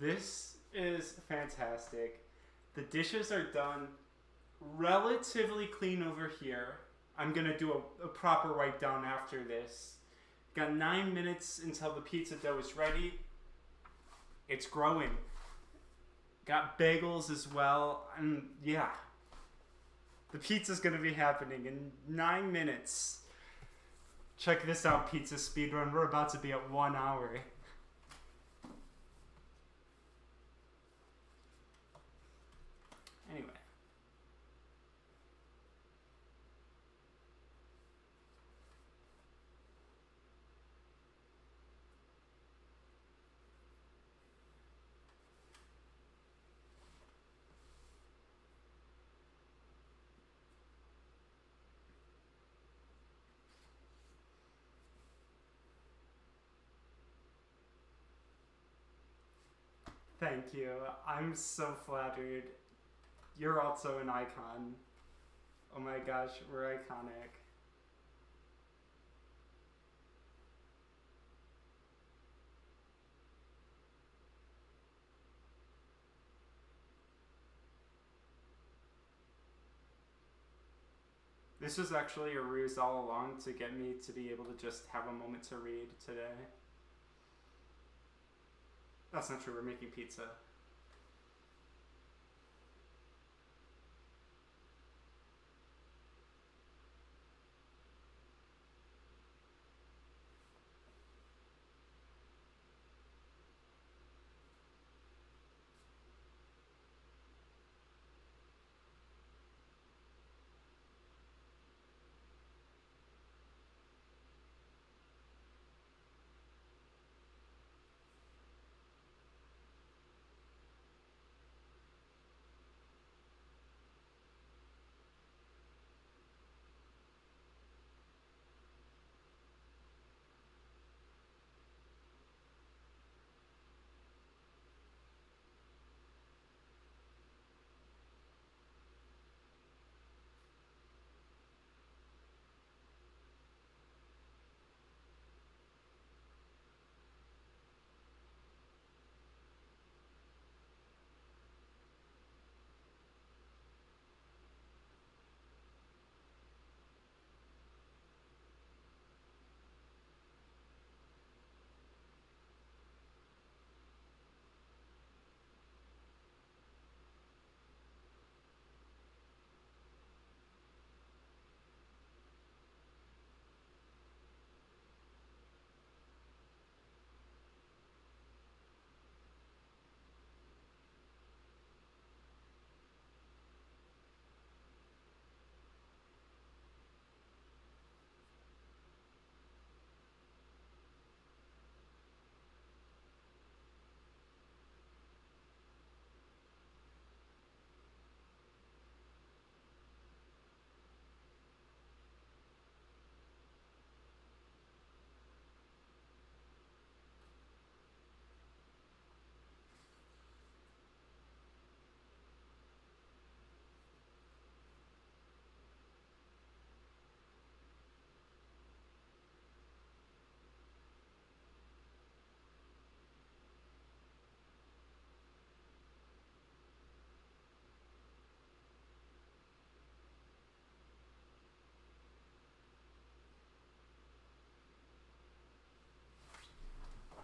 This is fantastic. The dishes are done relatively clean over here. I'm gonna do a proper wipe down after this. Got 9 minutes until the pizza dough is ready. It's growing. Got bagels as well, and yeah. The pizza's gonna be happening in 9 minutes. Check this out, pizza speedrun. We're about to be at 1 hour. Anyway. Thank you. I'm so flattered. You're also an icon. Oh my gosh, we're iconic. This was actually a ruse all along to get me to be able to just have a moment to read today. That's not true, we're making pizza.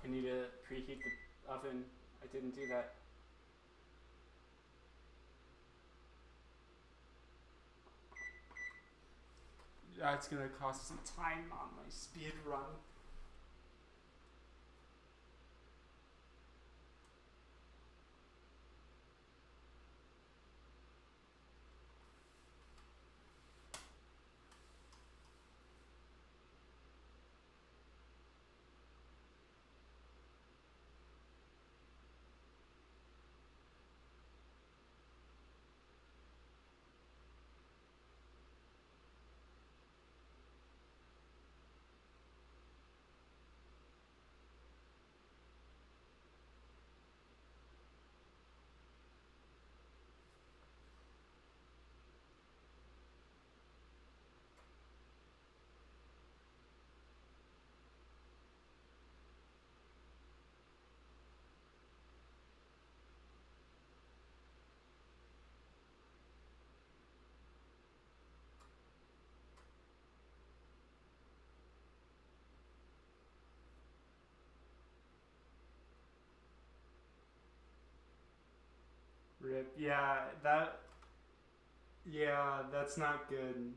I need to preheat the oven. I didn't do that. That's gonna cost some time on my speed run. Rip. Yeah, that's not good.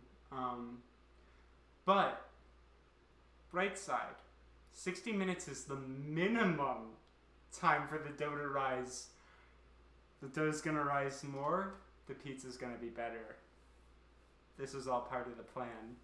But bright side, 60 minutes is the minimum time for the dough to rise. The dough's gonna rise more, the pizza's gonna be better. This is all part of the plan.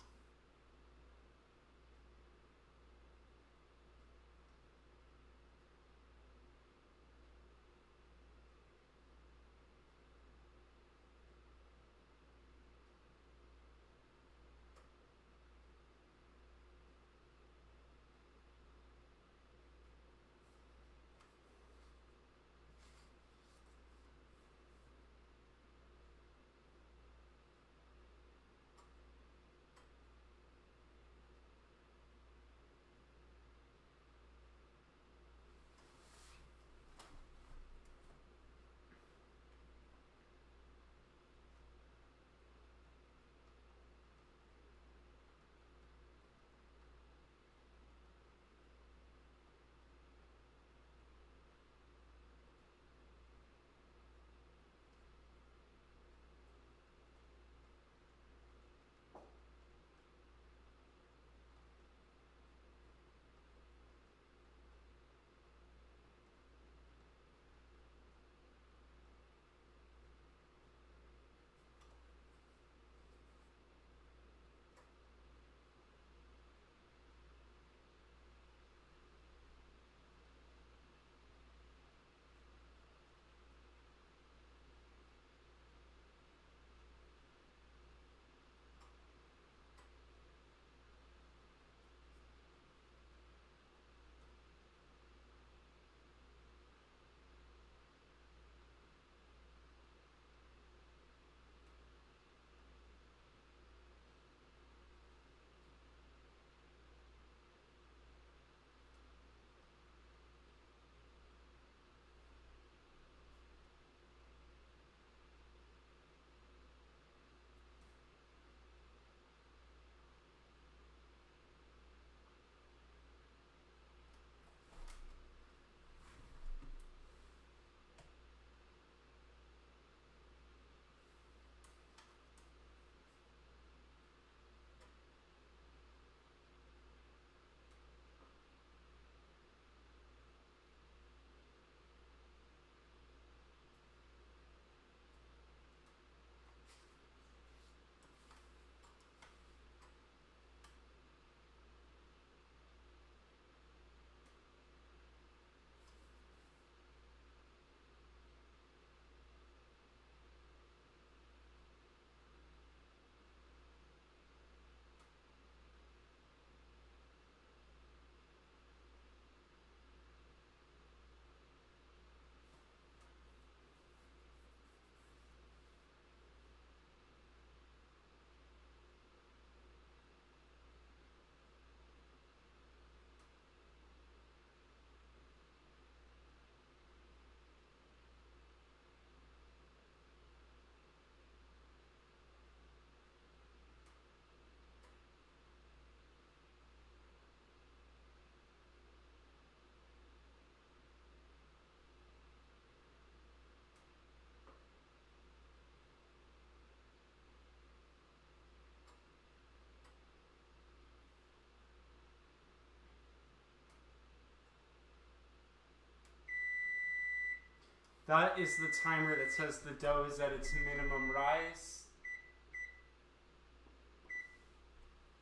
That is the timer that says the dough is at its minimum rise.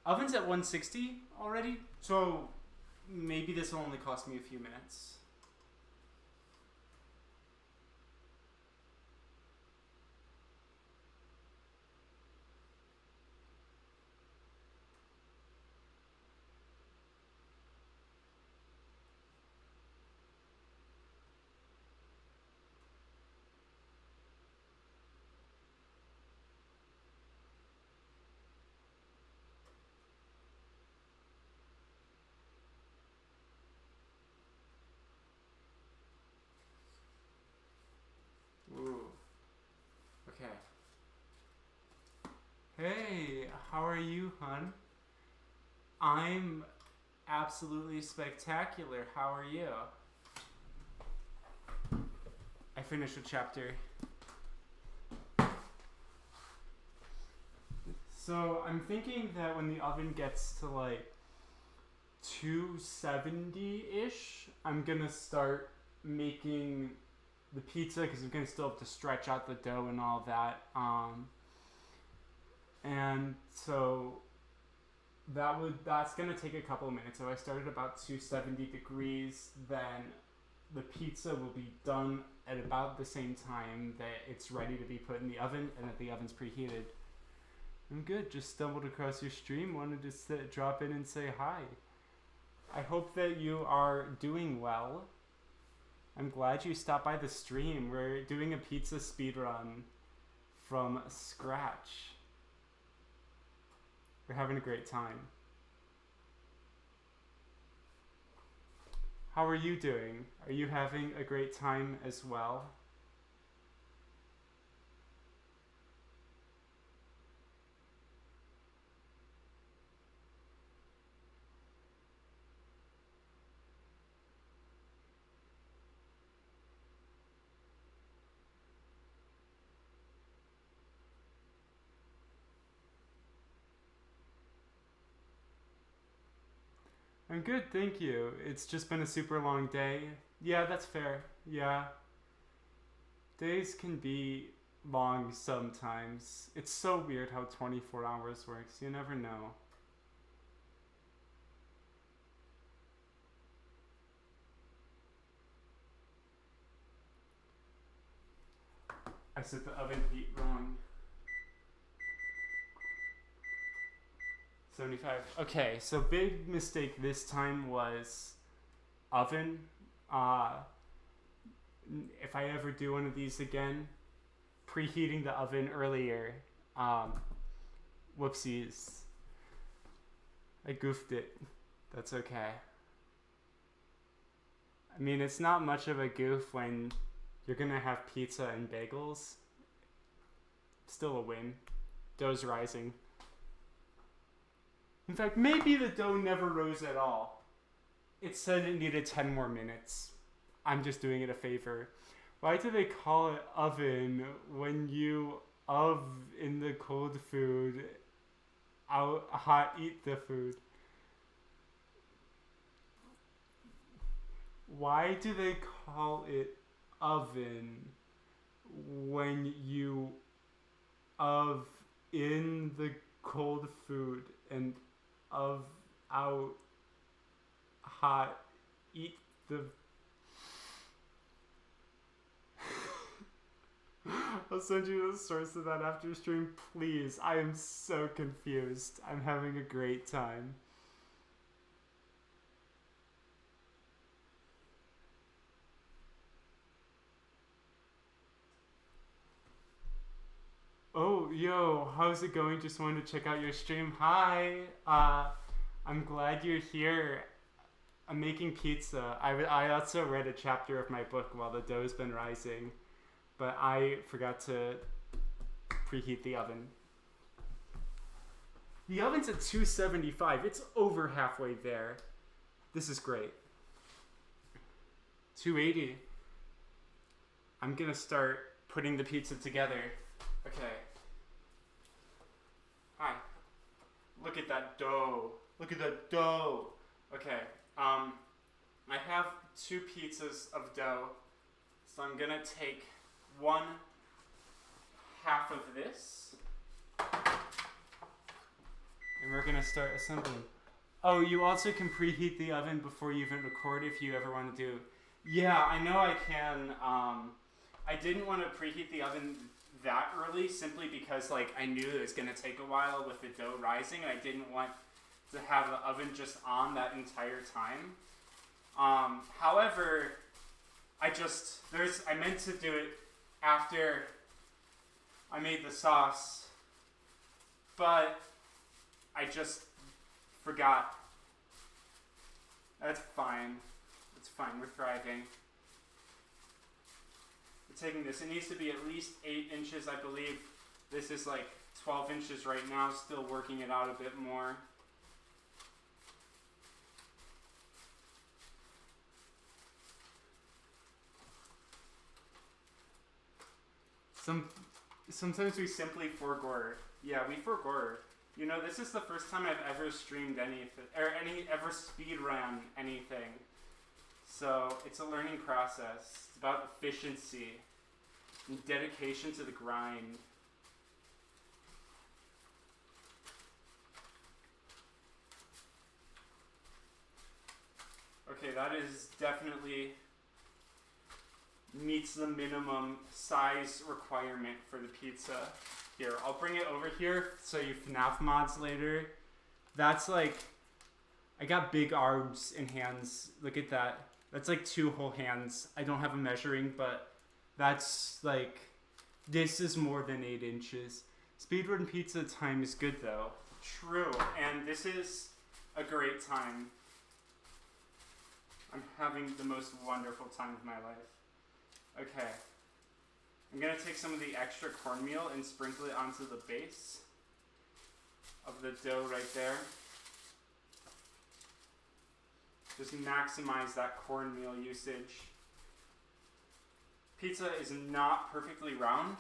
Oven's at 160 already, so maybe this will only cost me a few minutes. Ooh. Okay. Hey, how are you, hun? I'm absolutely spectacular. How are you? I finished a chapter. So I'm thinking that when the oven gets to like 270-ish, I'm gonna start making the pizza because I'm gonna still have to stretch out the dough and all that. And so that's gonna take a couple of minutes. So I started about 270 degrees, then the pizza will be done at about the same time that it's ready to be put in the oven and that the oven's preheated. I'm good. Just stumbled across your stream. Wanted to drop in and say hi. I hope that you are doing well. I'm glad you stopped by the stream. We're doing a pizza speedrun from scratch. We're having a great time. How are you doing? Are you having a great time as well? I'm good, thank you. It's just been a super long day. Yeah, that's fair. Yeah. Days can be long sometimes. It's so weird how 24 hours works. You never know. I set the oven heat wrong. 75. Okay, so big mistake this time was oven. If I ever do one of these again, preheating the oven earlier. Whoopsies. I goofed it. That's okay. I mean, it's not much of a goof when you're gonna have pizza and bagels. Still a win. Dough's rising. In fact, maybe the dough never rose at all. It said it needed 10 more minutes. I'm just doing it a favor. Why do they call it oven when you in the cold food, out hot eat the food? Why do they call it oven when you in the cold food and out hot eat the I'll send you the source of that after stream, please. I am so confused. I'm having a great time. Oh, yo, how's it going? Just wanted to check out your stream. Hi, I'm glad you're here. I'm making pizza. I also read a chapter of my book while the dough's been rising, but I forgot to preheat the oven. The oven's at 275. It's over halfway there. This is great. 280. I'm gonna start putting the pizza together. Okay. Hi. Look at that dough. Look at that dough. Okay. I have 2 pizzas of dough. So I'm gonna take 1/2 of this, and we're gonna start assembling. Oh, you also can preheat the oven before you even record if you ever want to do. Yeah, I know I can. I didn't want to preheat the oven that early simply because like I knew it was gonna take a while with the dough rising, and I didn't want to have the oven just on that entire time. However, I meant to do it after I made the sauce, but I just forgot. That's fine. It's fine. We're thriving. We're taking this. It needs to be at least 8 inches, I believe. This is like 12 inches right now. Still working it out a bit more. Sometimes we simply forgore. Yeah, we forgore. You know, this is the first time I've ever streamed anything, or ever speedrun anything. So it's a learning process. It's about efficiency and dedication to the grind. Okay, that is definitely meets the minimum size requirement for the pizza. Here, I'll bring it over here so you FNAF mods later. That's like, I got big arms and hands. Look at that. That's like 2 whole hands. I don't have a measuring, but that's like, this is more than 8 inches. Speedrun pizza time is good though. True, and this is a great time. I'm having the most wonderful time of my life. Okay, I'm gonna take some of the extra cornmeal and sprinkle it onto the base of the dough right there. Just maximize that cornmeal usage. Pizza is not perfectly round,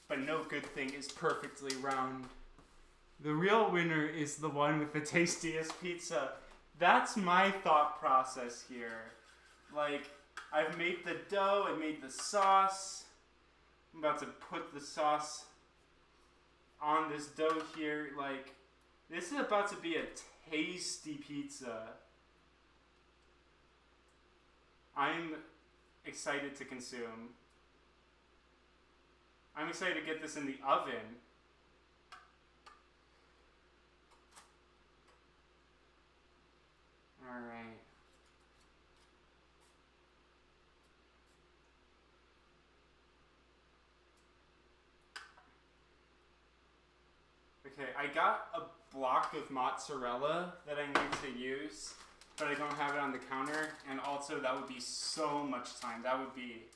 but no good thing is perfectly round. The real winner is the one with the tastiest pizza. That's my thought process here. Like, I've made the dough, I made the sauce. I'm about to put the sauce on this dough here. Like, this is about to be a tasty pizza. I'm excited to consume. I'm excited to get this in the oven. All right. Okay, I got a block of mozzarella that I need to use, but I don't have it on the counter, and also that would be so much time. That would be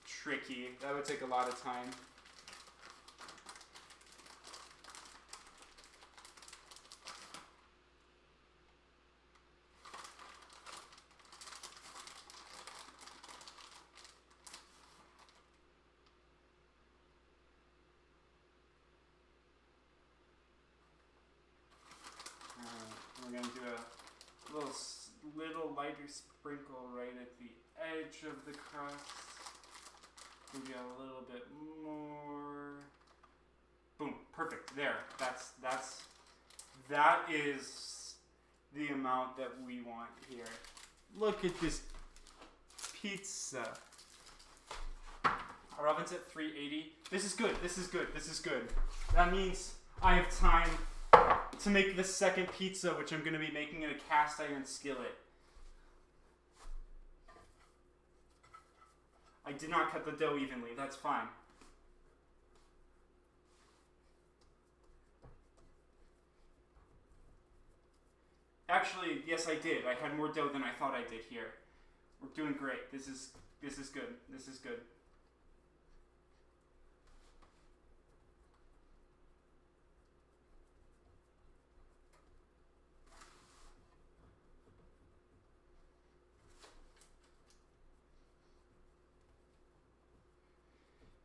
tricky. That would take a lot of time. We're going to do a little lighter sprinkle right at the edge of the crust. Maybe a little bit more. Boom, perfect. There. That is the amount that we want here. Look at this pizza. Our oven's at 380. This is good. This is good. This is good. That means I have time to make the second pizza, which I'm going to be making in a cast iron skillet. I did not cut the dough evenly. That's fine. Actually, yes, I did. I had more dough than I thought I did here. We're doing great. This is good. This is good.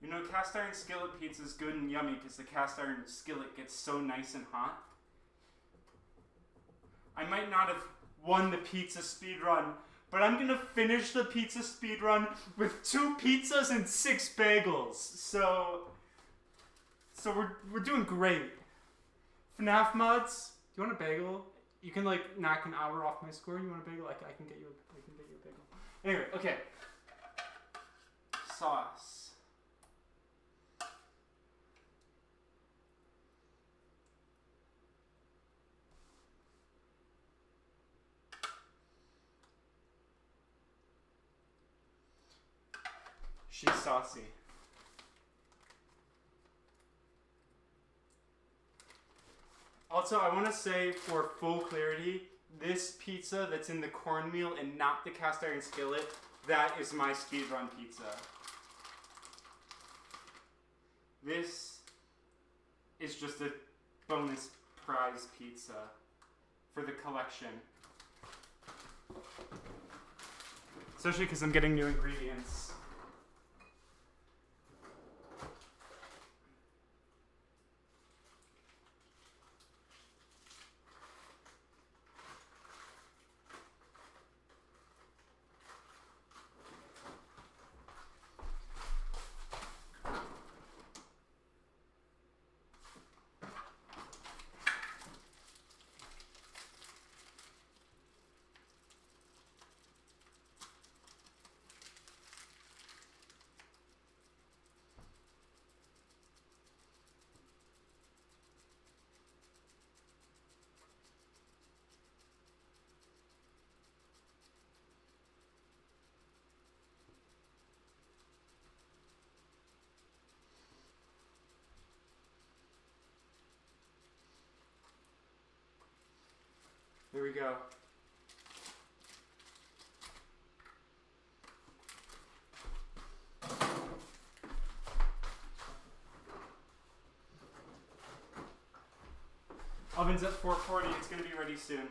You know, cast iron skillet pizza is good and yummy because the cast iron skillet gets so nice and hot. I might not have won the pizza speedrun, but I'm gonna finish the pizza speed run with 2 pizzas and 6 bagels. So we're doing great. FNAF mods, do you want a bagel? You can like knock an hour off my score. You want a bagel? I can get you a bagel. Anyway, okay. Sauce. She's saucy. Also, I want to say for full clarity, this pizza that's in the cornmeal and not the cast iron skillet, that is my speedrun pizza. This is just a bonus prize pizza for the collection. Especially because I'm getting new ingredients. Here we go. Oven's at 440. It's going to be ready soon.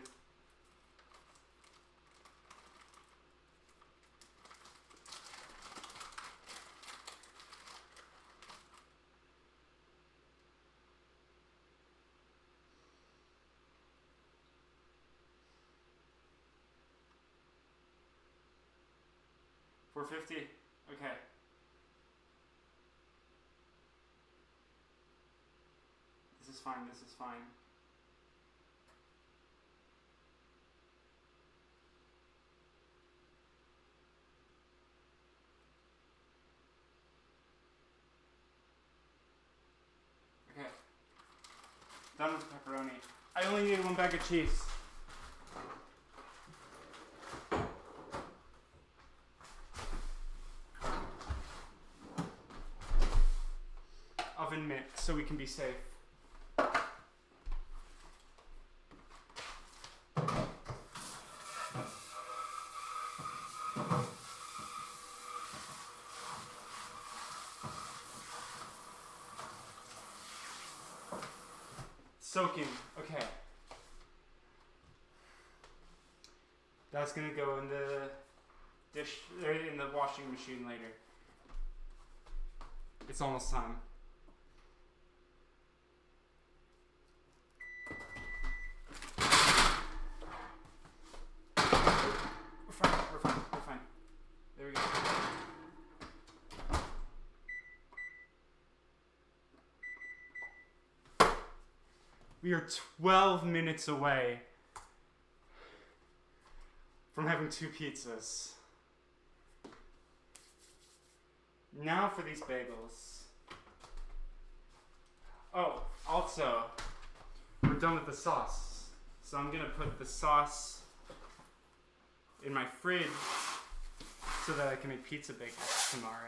$4.50. Okay. This is fine. This is fine. Okay. Done with the pepperoni. I only need 1 bag of cheese. Oven mitt so we can be safe. Soaking. Okay. That's gonna go in the dish, or in the washing machine later. It's almost time. We're fine. There we go. We are 12 minutes away from having 2 pizzas. Now for these bagels. Oh, also, we're done with the sauce. So I'm gonna put the sauce in my fridge so that I can make pizza bagels tomorrow.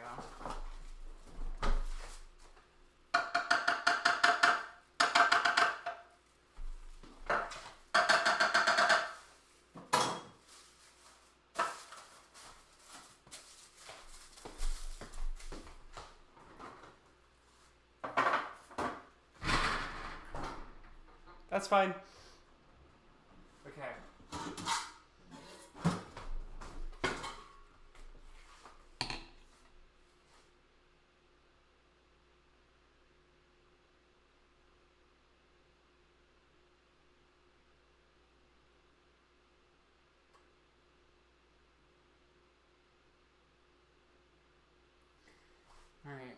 That's fine. Okay. Alright.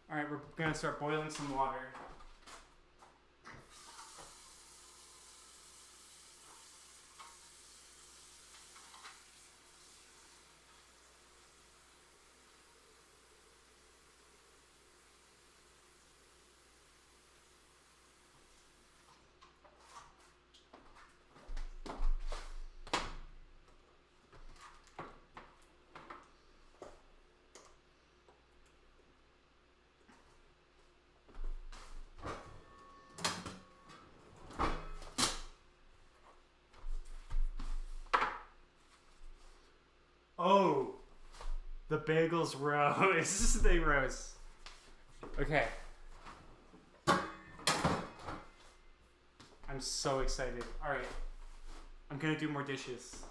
Alright, we're gonna start boiling some water. Oh, the bagels rose. They rose. Okay. I'm so excited. Alright. I'm gonna do more dishes.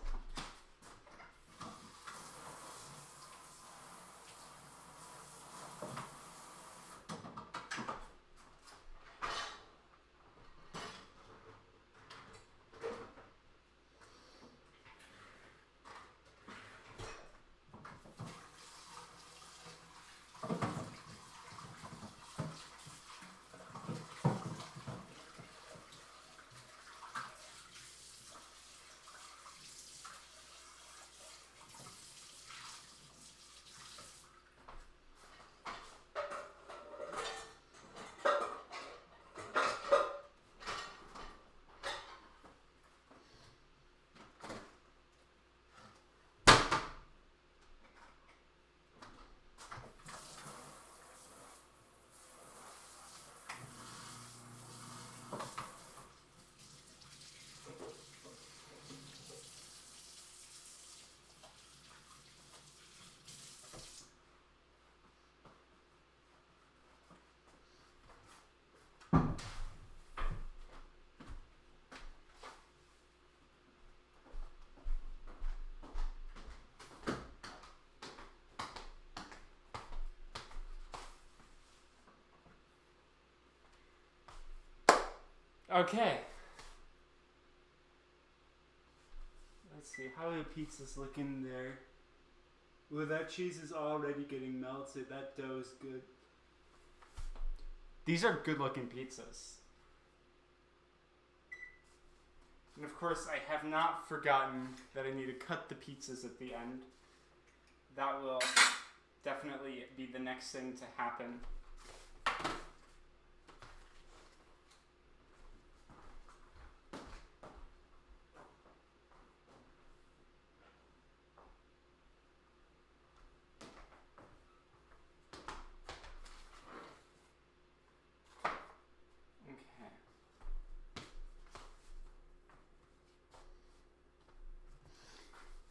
Okay. Let's see, how are the pizzas looking there? Well, that cheese is already getting melted. That dough is good. These are good looking pizzas. And of course, I have not forgotten that I need to cut the pizzas at the end. That will definitely be the next thing to happen. Okay.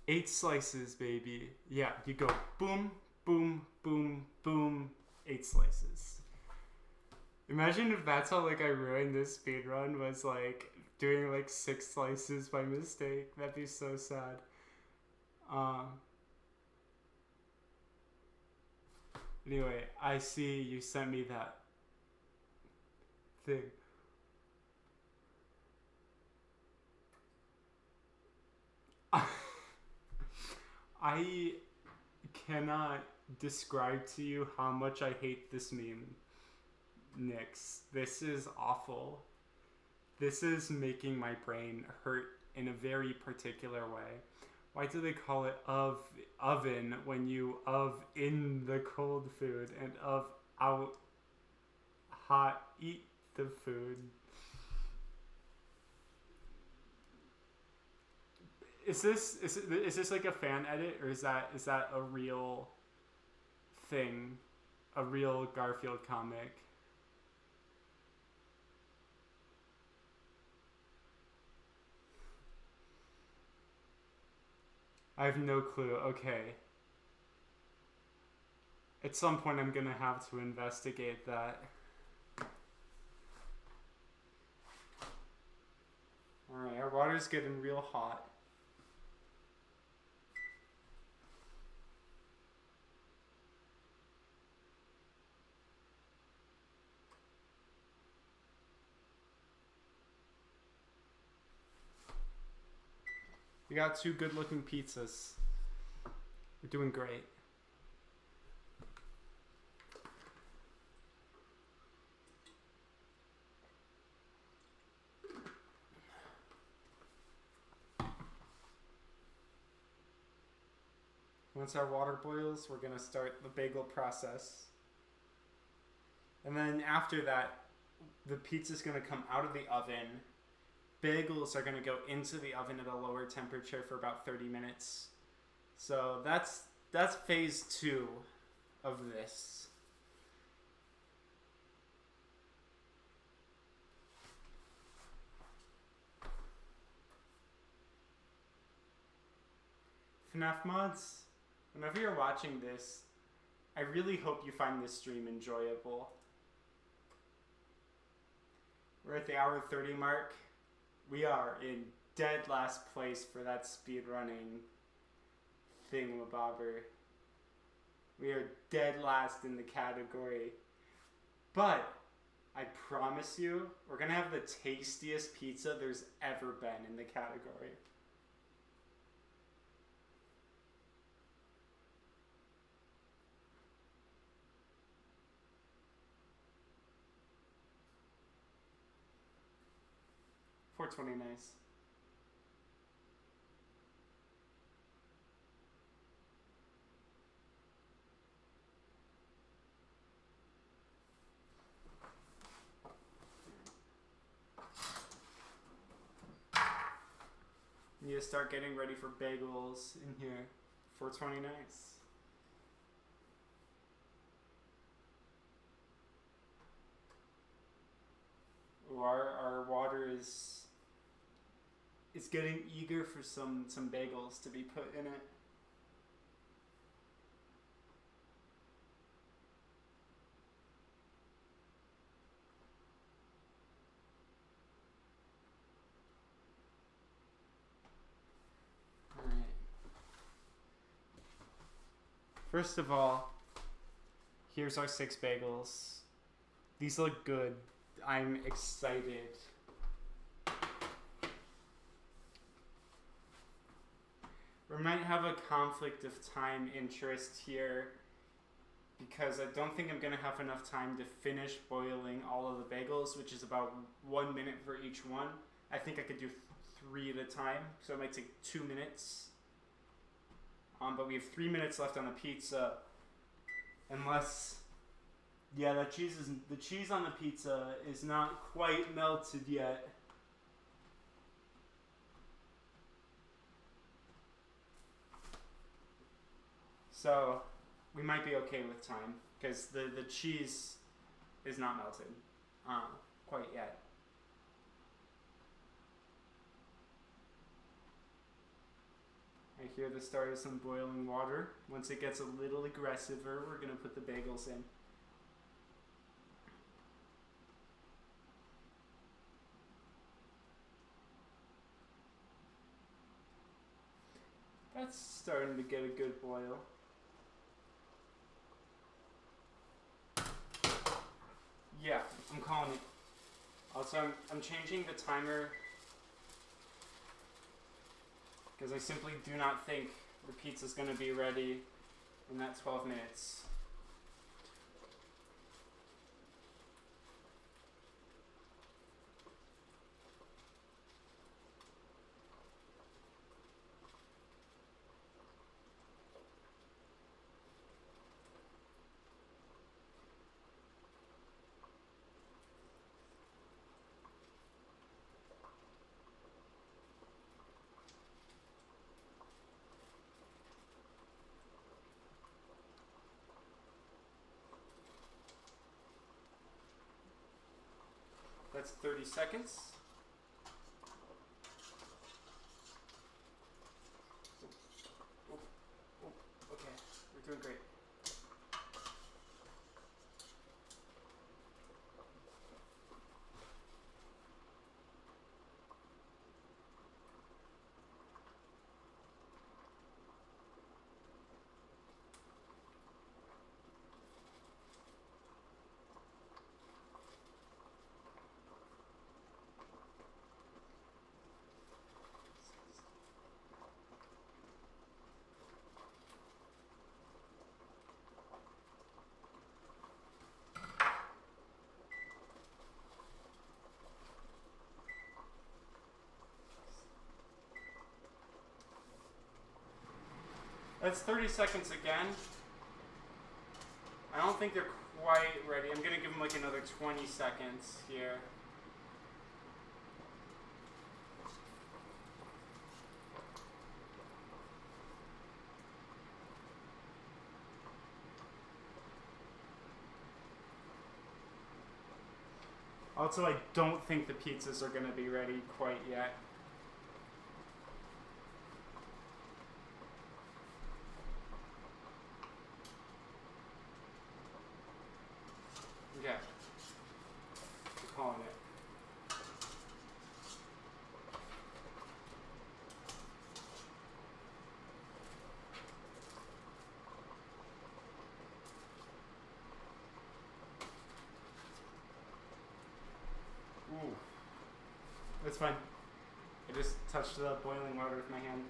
8 slices, baby. Yeah, you go boom, boom, boom, boom, 8 slices. Imagine if that's how like I ruined this speedrun, was like doing like 6 slices by mistake. That'd be so sad. Anyway, I see you sent me that thing. I cannot describe to you how much I hate this meme, Nyx. This is awful. This is making my brain hurt in a very particular way. Why do they call it oven when you in the cold food and out hot eat the food? Is this like a fan edit, or is that a real thing, a real Garfield comic? I have no clue. Okay. At some point I'm gonna have to investigate that. Alright, our water's getting real hot. We got 2 good-looking pizzas. We're doing great. Once our water boils, we're going to start the bagel process. And then after that, the pizza's going to come out of the oven. Bagels are going to go into the oven at a lower temperature for about 30 minutes. So that's phase 2 of this. FNAF mods, whenever you're watching this, I really hope you find this stream enjoyable. We're at the hour 30 mark. We are in dead last place for that speedrunning thingamabobber. We are dead last in the category. But I promise you, we're going to have the tastiest pizza there's ever been in the category. $4.20 nice. Need to start getting ready for bagels in here. $4.20 nice. Ooh, our water is getting eager for some bagels to be put in it. Alright. First of all, here's our 6 bagels. These look good. I'm excited. We might have a conflict of time interest here because I don't think I'm going to have enough time to finish boiling all of the bagels, which is about 1 minute for each one. I think I could do 3 at a time, so it might take 2 minutes. But we have 3 minutes left on the pizza, unless, yeah, the cheese on the pizza is not quite melted yet. So we might be okay with time because the cheese is not melted quite yet. I hear the start of some boiling water. Once it gets a little aggressiver, we're going to put the bagels in. That's starting to get a good boil. Yeah, I'm calling it. Also, I'm changing the timer because I simply do not think the pizza's going to be ready in that 12 minutes. That's 30 seconds. Okay, we're doing great. That's 30 seconds again. I don't think they're quite ready. I'm gonna give them like another 20 seconds here. Also, I don't think the pizzas are gonna be ready quite yet. Okay. I'm calling it. Ooh. That's fine. I just touched the boiling water with my hand.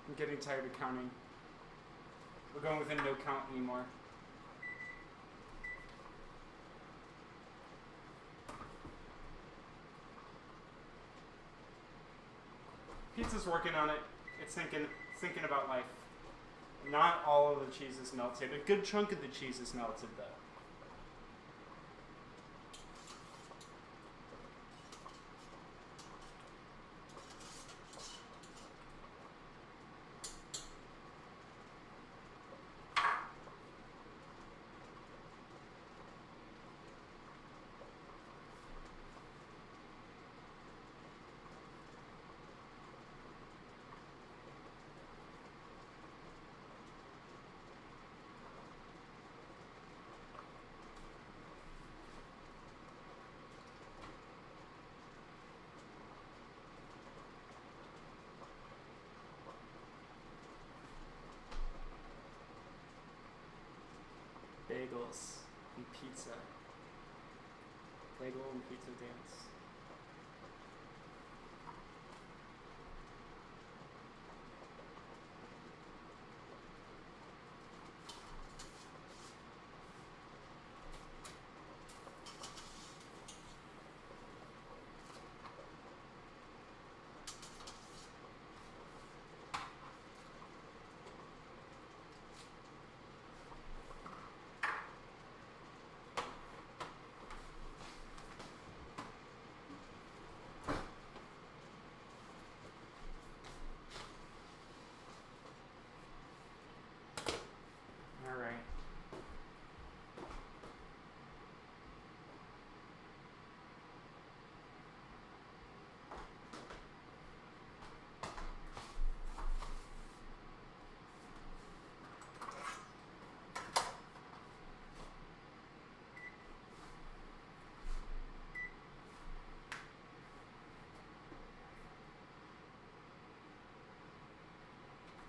I'm getting tired of counting. We're going within no count anymore. Pizza's working on it. It's thinking about life. Not all of the cheese is melted. A good chunk of the cheese is melted though. Bagels and pizza. Bagel and pizza dance.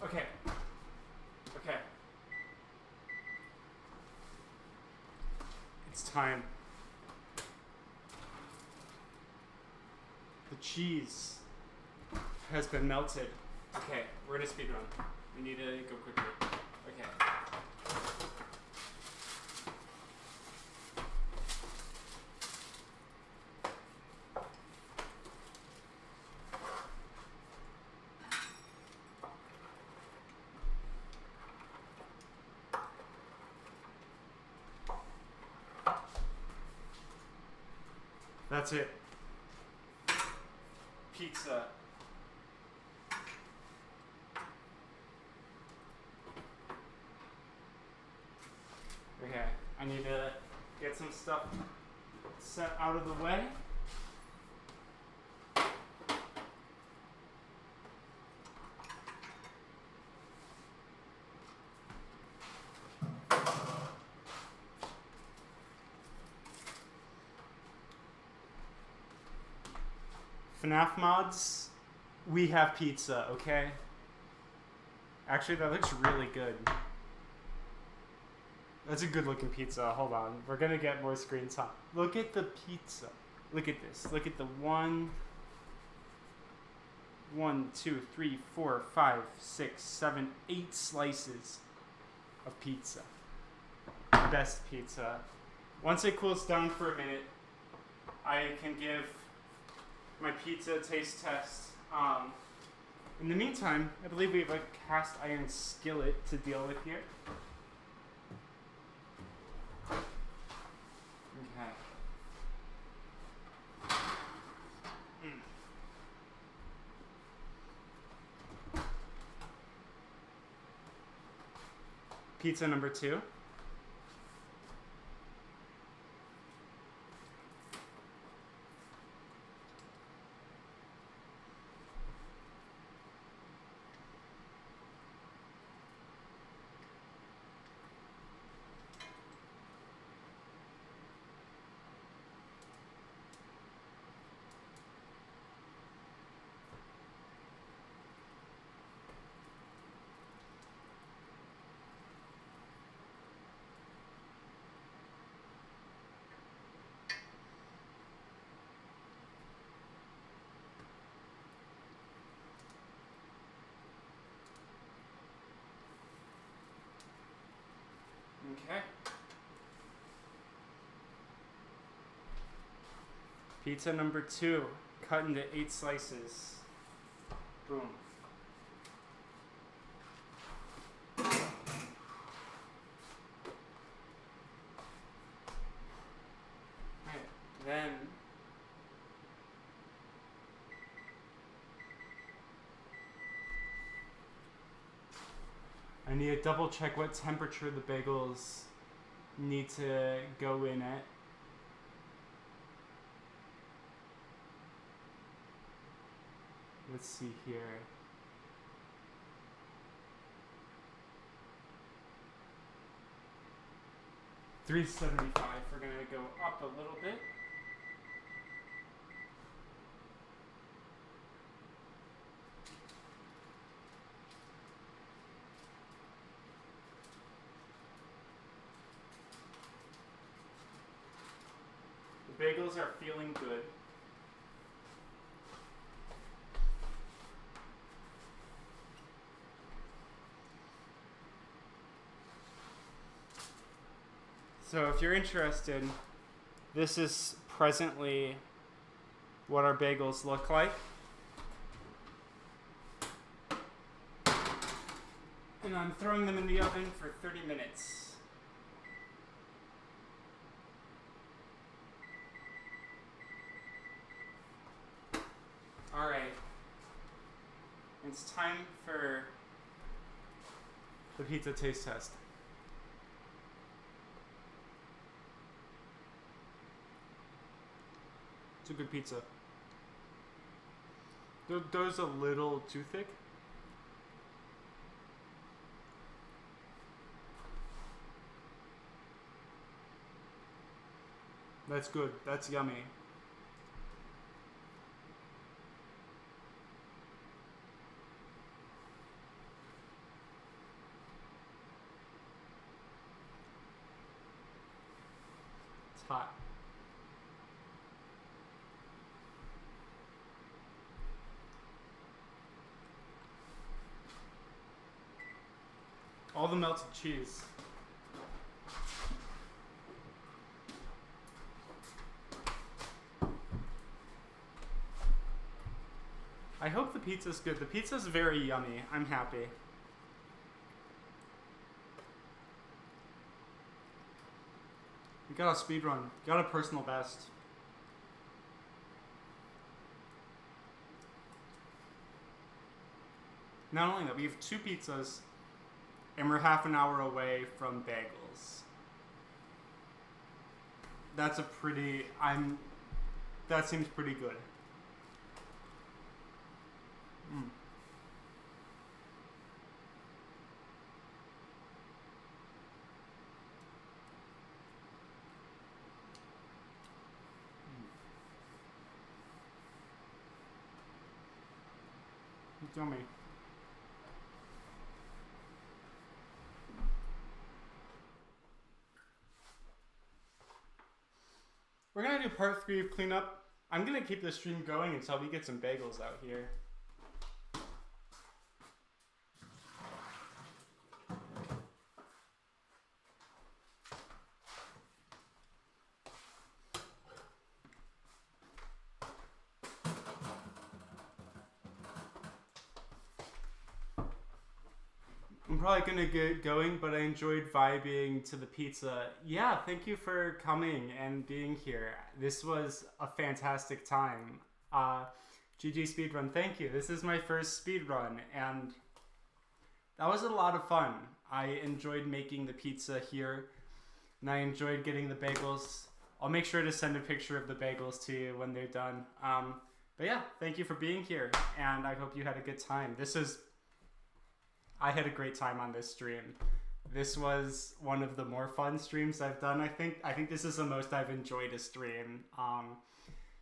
Okay. Okay. It's time. The cheese has been melted. Okay, we're in a speed run. We need to go quickly. Okay. That's it. Pizza. Okay, I need to get some stuff set out of the way. FNAF mods, we have pizza, okay? Actually, that looks really good. That's a good looking pizza. Hold on. We're gonna get more screen time. Look at the pizza. Look at this. Look at the one. 1, 2, 3, 4, 5, 6, 7, 8 slices of pizza. Best pizza. Once it cools down for a minute, I can give my pizza a taste test. In the meantime, I believe we have a cast iron skillet to deal with here. Okay. Pizza number 2. Okay. Pizza number 2, cut into 8 slices. Boom. Alright, then I need to double check what temperature the bagels need to go in at. Let's see here. $375. We're gonna go up a little bit. The bagels are feeling good. So if you're interested, this is presently what our bagels look like. And I'm throwing them in the oven for 30 minutes. Alright. It's time for the pizza taste test. It's a good pizza. Dough's a little too thick. That's good. That's yummy. It's hot. All the melted cheese. I hope the pizza's good. The pizza's very yummy. I'm happy. You got a speedrun. You got a personal best. Not only that, we have 2 pizzas, and we're half an hour away from bagels. That's a pretty... That seems pretty good. Mm. It's yummy. We're gonna do part 3 of cleanup. I'm gonna keep the stream going until we get some bagels out here. I'm probably gonna get going, but I enjoyed vibing to the pizza. Yeah, thank you for coming and being here. This was a fantastic time. GG Speedrun, thank you. This is my first speedrun, and that was a lot of fun. I enjoyed making the pizza here, and I enjoyed getting the bagels. I'll make sure to send a picture of the bagels to you when they're done. But yeah, thank you for being here, and I hope you had a good time. I had a great time on this stream. This was one of the more fun streams I've done. I think this is the most I've enjoyed a stream.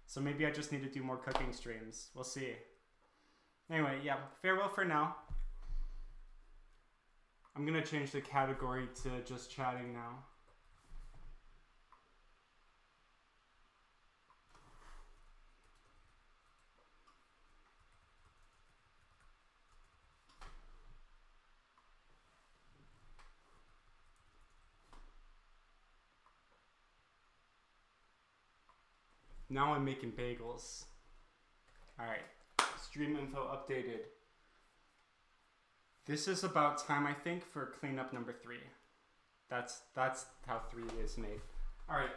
So maybe I just need to do more cooking streams. We'll see. Anyway, yeah, farewell for now. I'm gonna change the category to just chatting now. Now I'm making bagels. Alright, stream info updated. This is about time, I think, for cleanup number 3. That's how 3 is made. Alright.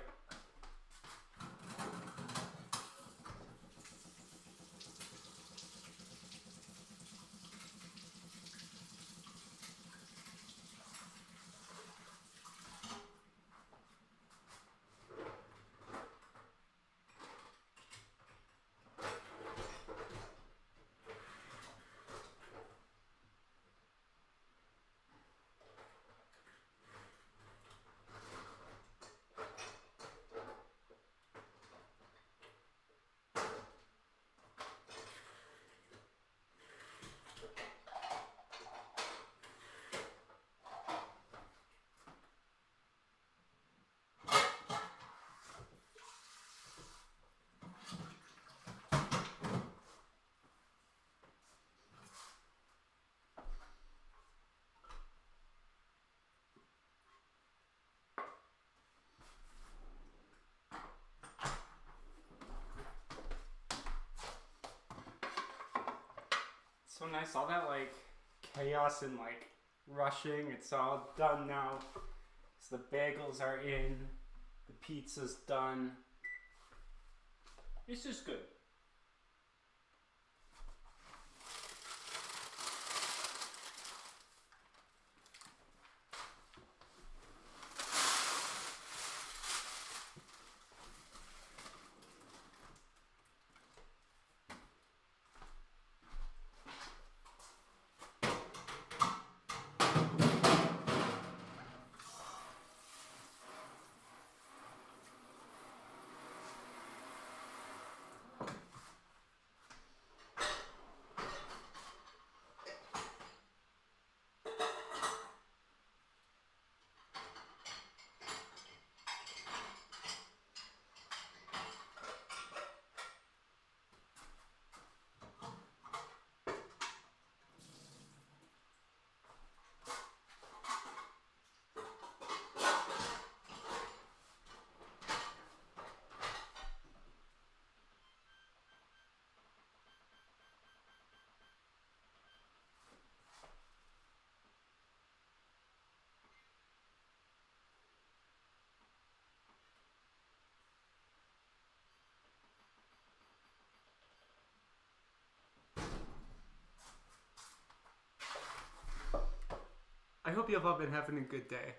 So nice, all that like chaos and like rushing, it's all done now. So the bagels are in, the pizza's done. It's just good. I hope you have all been having a good day.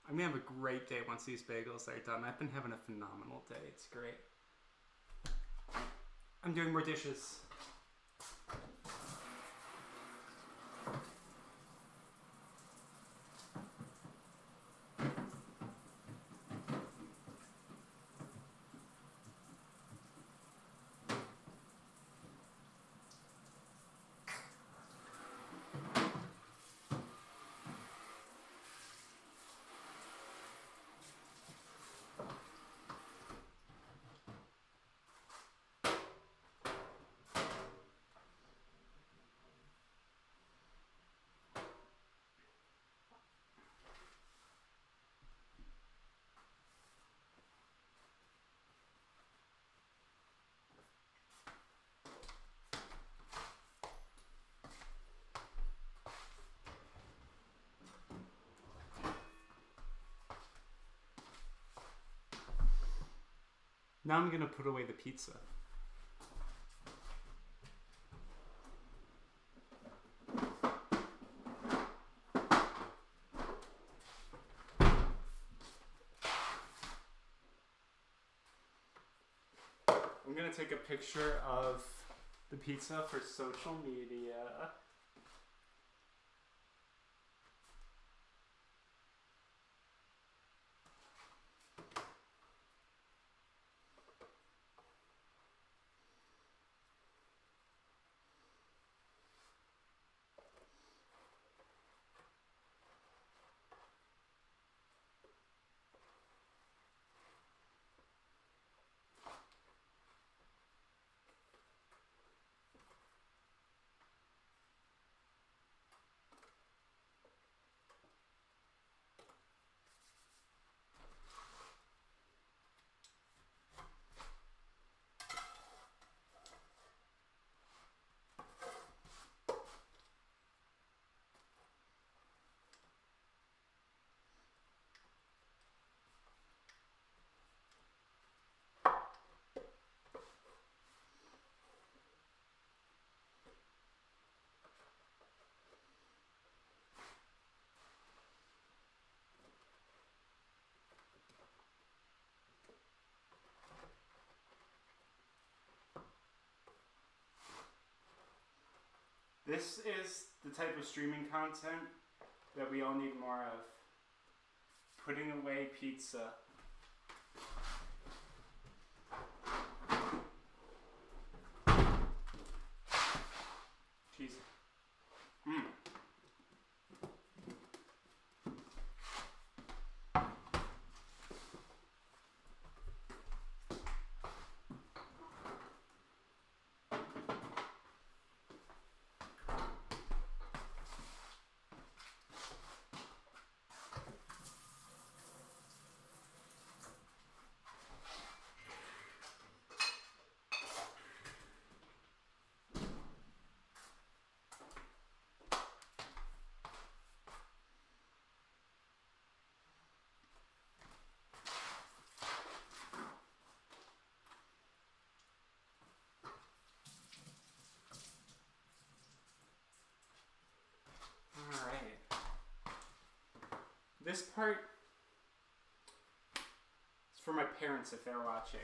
I'm gonna have a great day once these bagels are done. I've been having a phenomenal day. It's great. I'm doing more dishes. Now I'm gonna put away the pizza. I'm gonna take a picture of the pizza for social media. This is the type of streaming content that we all need more of. Putting away pizza. Cheese. This part is for my parents if they're watching.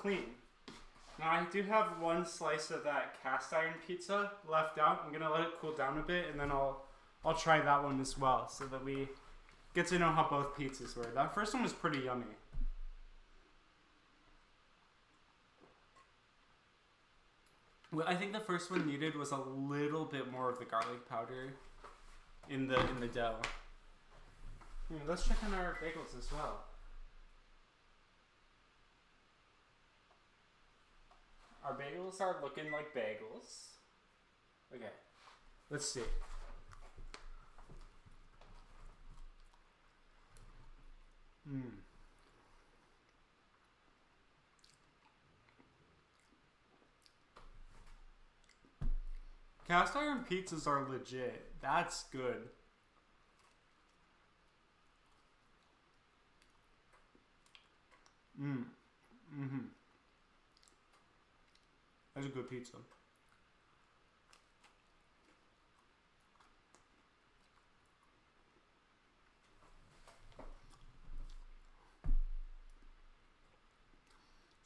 Clean. Now I do have one slice of that cast iron pizza left out. I'm gonna let it cool down a bit, and then I'll try that one as well, so that we get to know how both pizzas were. That first one was pretty yummy. What I think the first one needed was a little bit more of the garlic powder in the dough. Let's check on our bagels as well. Our bagels are looking like bagels. Okay, let's see. Cast iron pizzas are legit. That's good. That's a good pizza.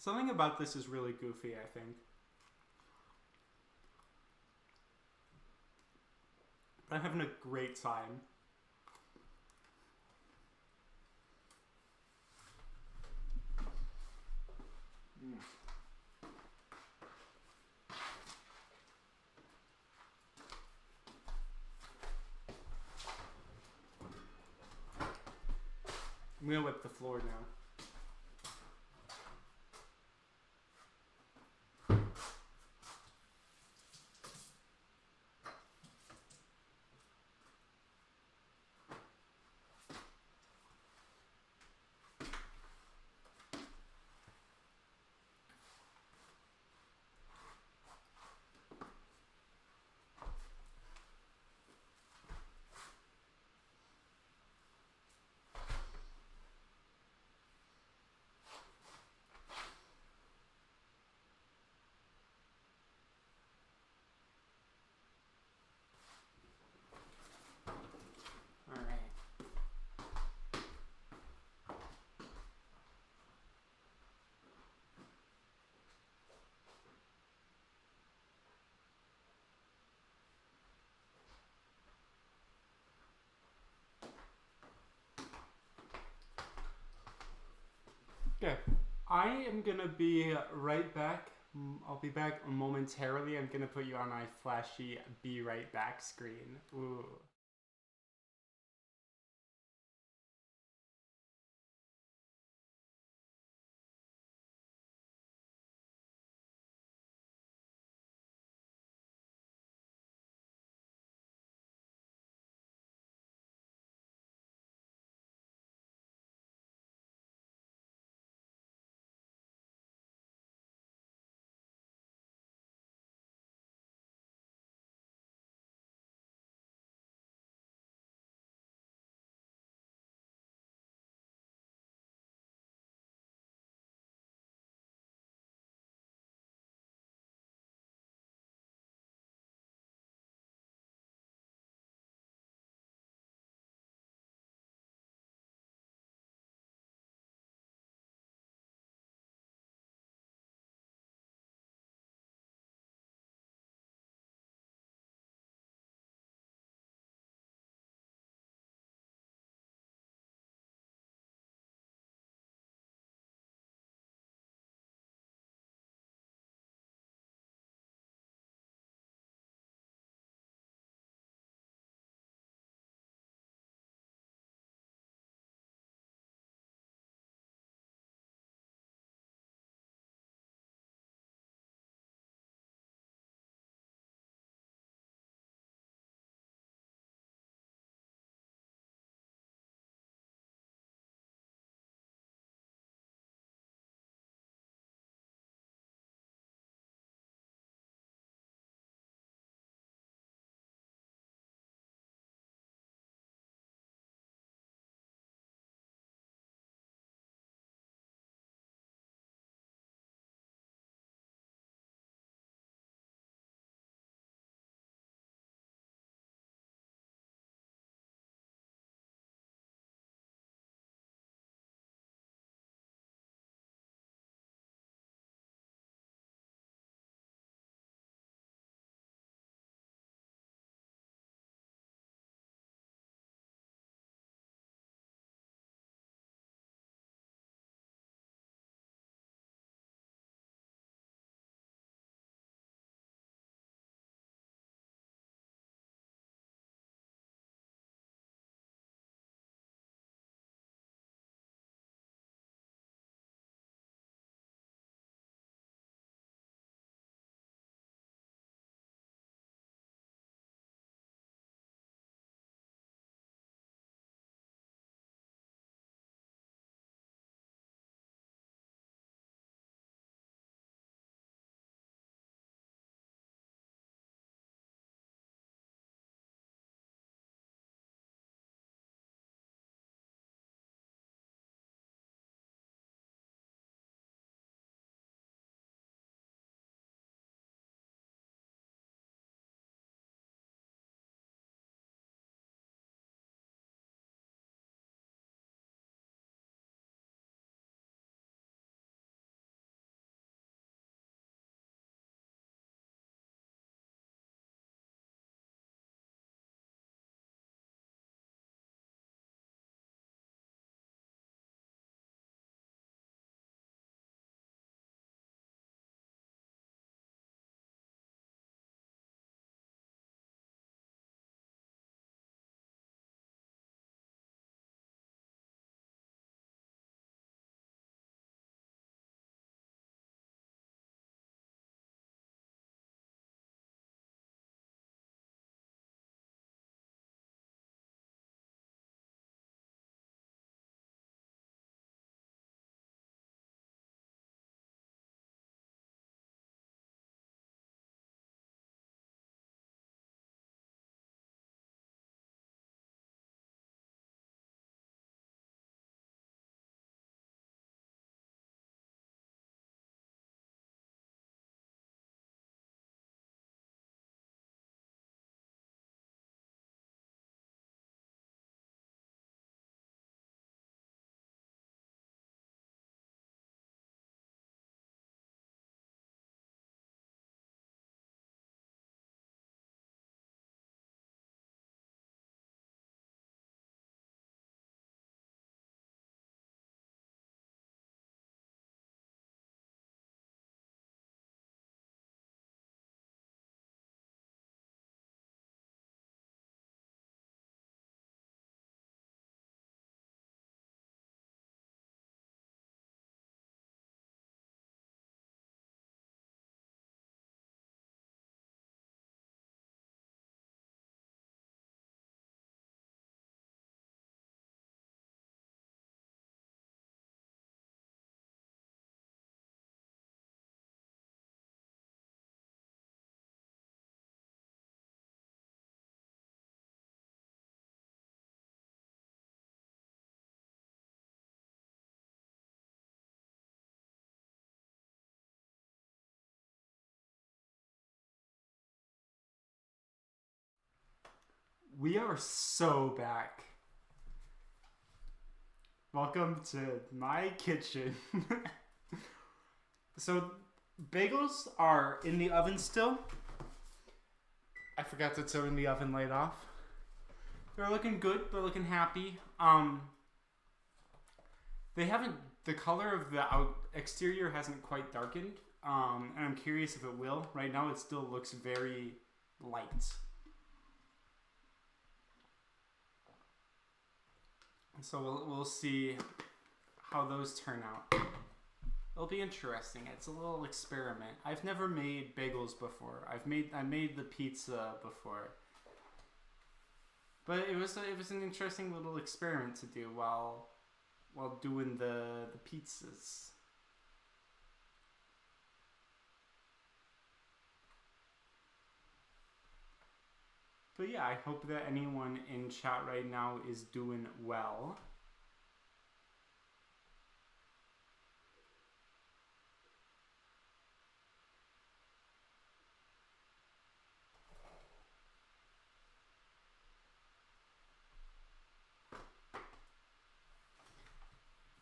Something about this is really goofy, I think. But I'm having a great time. I'm gonna whip the floor now. Okay, I am gonna be right back. I'll be back momentarily. I'm gonna put you on my flashy "be right back" screen. Ooh. We are so back. Welcome to my kitchen. So, bagels are in the oven still. I forgot to turn the oven light off. They're looking good. They're looking happy. They haven't. The color of the exterior hasn't quite darkened. And I'm curious if it will. Right now, it still looks very light. So we'll see how those turn out. It'll be interesting. It's a little experiment. I've never made bagels before. I made the pizza before, but it was an interesting little experiment to do while doing the pizzas. But yeah, I hope that anyone in chat right now is doing well.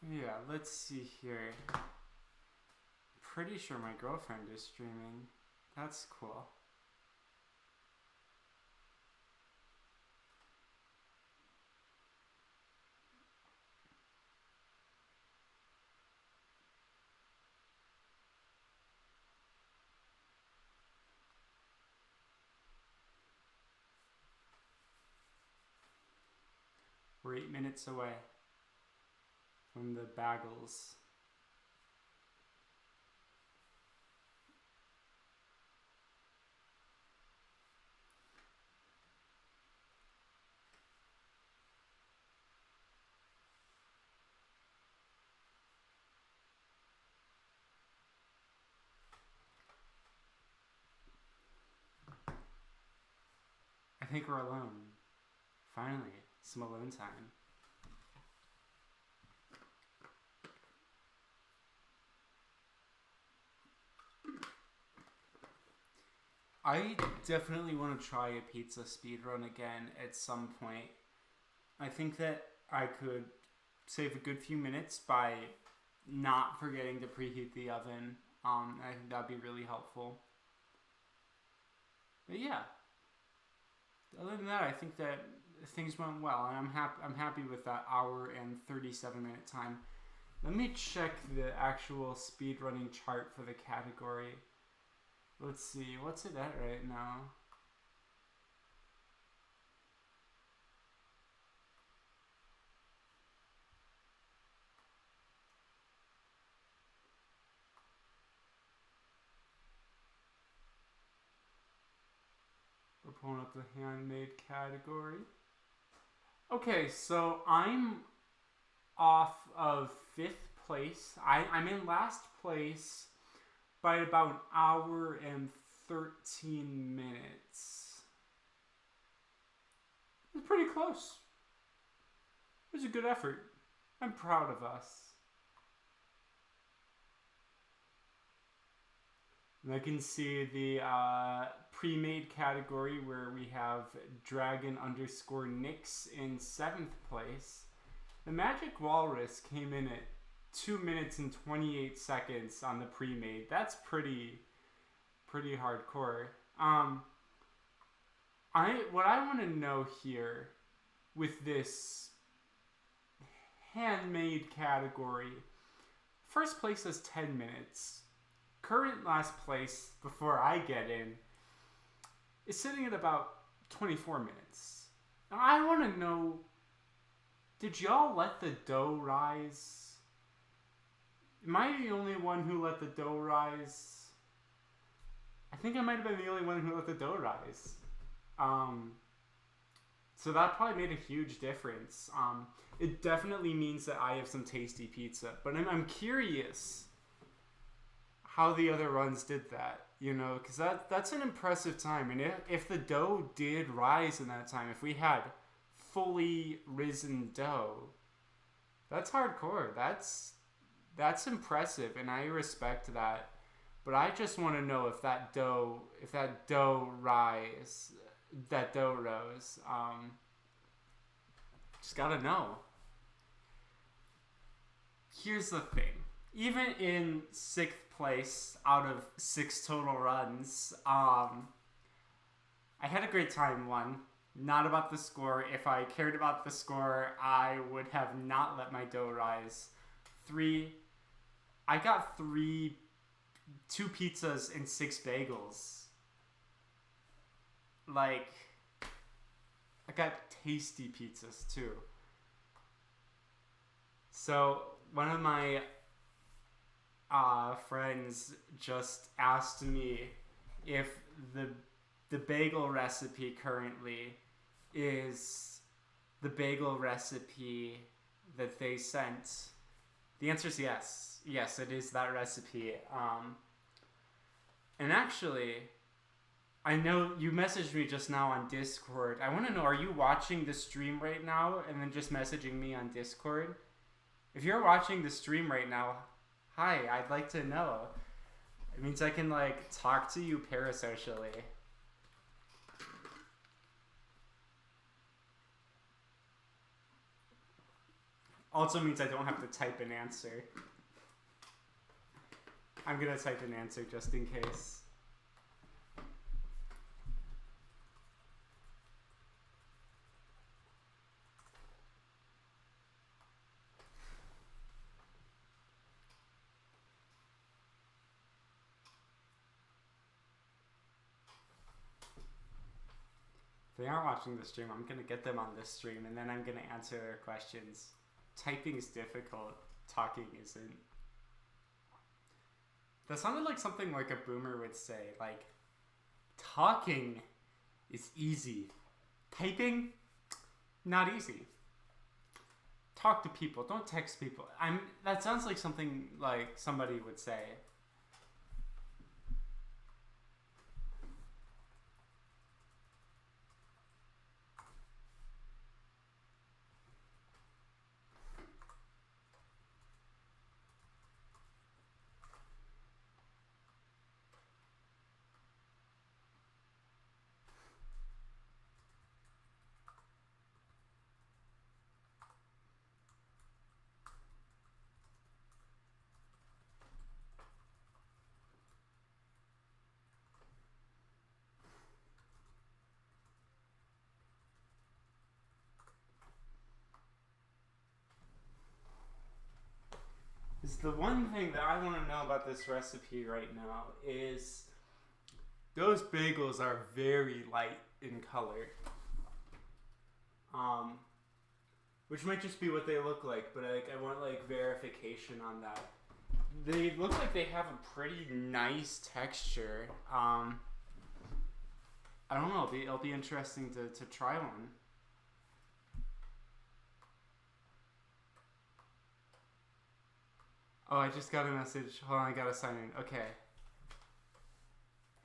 Yeah, let's see here. Pretty sure my girlfriend is streaming. That's cool. We're 8 minutes away from the bagels. I think we're alone. Finally, some alone time. I definitely want to try a pizza speedrun again at some point. I think that I could save a good few minutes by not forgetting to preheat the oven. I think that'd be really helpful. But yeah, other than that, I think that things went well, and I'm happy with that hour and 37-minute time. Let me check the actual speedrunning chart for the category. Let's see, what's it at right now? We're pulling up the handmade category. Okay, so I'm off of 5th place. I'm in last place by about an hour and 13 minutes. It's pretty close. It was a good effort. I'm proud of us. And I can see the pre-made category where we have Dragon_Nix in 7th place. The Magic Walrus came in at 2 minutes and 28 seconds on the pre-made. That's pretty hardcore. What I want to know here with this handmade category, first place is 10 minutes. Current last place, before I get in, is sitting at about 24 minutes. Now I want to know, did y'all let the dough rise? Am I the only one who let the dough rise? I think I might have been the only one who let the dough rise. So that probably made a huge difference. It definitely means that I have some tasty pizza. But I'm curious how the other runs did that. You know, because that's an impressive time. And if the dough did rise in that time, if we had fully risen dough, that's hardcore. That's impressive, and I respect that. But I just want to know if that dough rise that dough rose. Just gotta know. Here's the thing. Even in 6th place out of 6 total runs, I had a great time. 1, not about the score. If I cared about the score, I would have not let my dough rise. 3, I got 2 pizzas and 6 bagels. Like, I got tasty pizzas too. So one of my friends just asked me if the bagel recipe currently is the bagel recipe that they sent. The answer is yes. Yes, it is that recipe. And actually, I know you messaged me just now on Discord. I want to know, are you watching the stream right now and then just messaging me on Discord? If you're watching the stream right now, hi, I'd like to know. It means I can, like, talk to you parasocially. Also means I don't have to type an answer. I'm gonna type an answer just in case. If they aren't watching the stream, I'm gonna get them on this stream and then I'm gonna answer their questions. Typing is difficult, talking isn't. That sounded like something like a boomer would say, like, talking is easy. Typing, not easy. Talk to people, don't text people. That sounds like something like somebody would say. The one thing that I want to know about this recipe right now is those bagels are very light in color. Which might just be what they look like, but I want like verification on that. They look like they have a pretty nice texture. I don't know, it'll be interesting to try one. Oh, I just got a message. Hold on, I gotta sign in. Okay.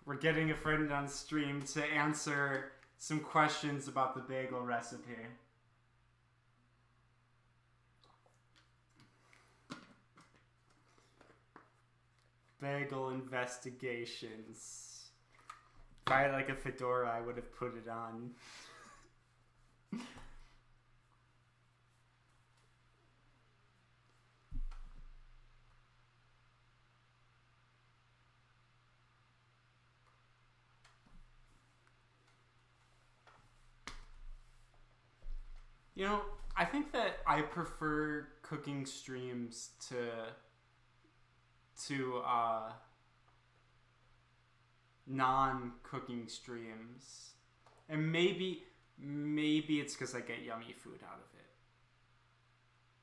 We're getting a friend on stream to answer some questions about the bagel recipe. Bagel investigations. If I had like a fedora, I would have put it on. You know, I think that I prefer cooking streams to non-cooking streams. And maybe it's because I get yummy food out of it.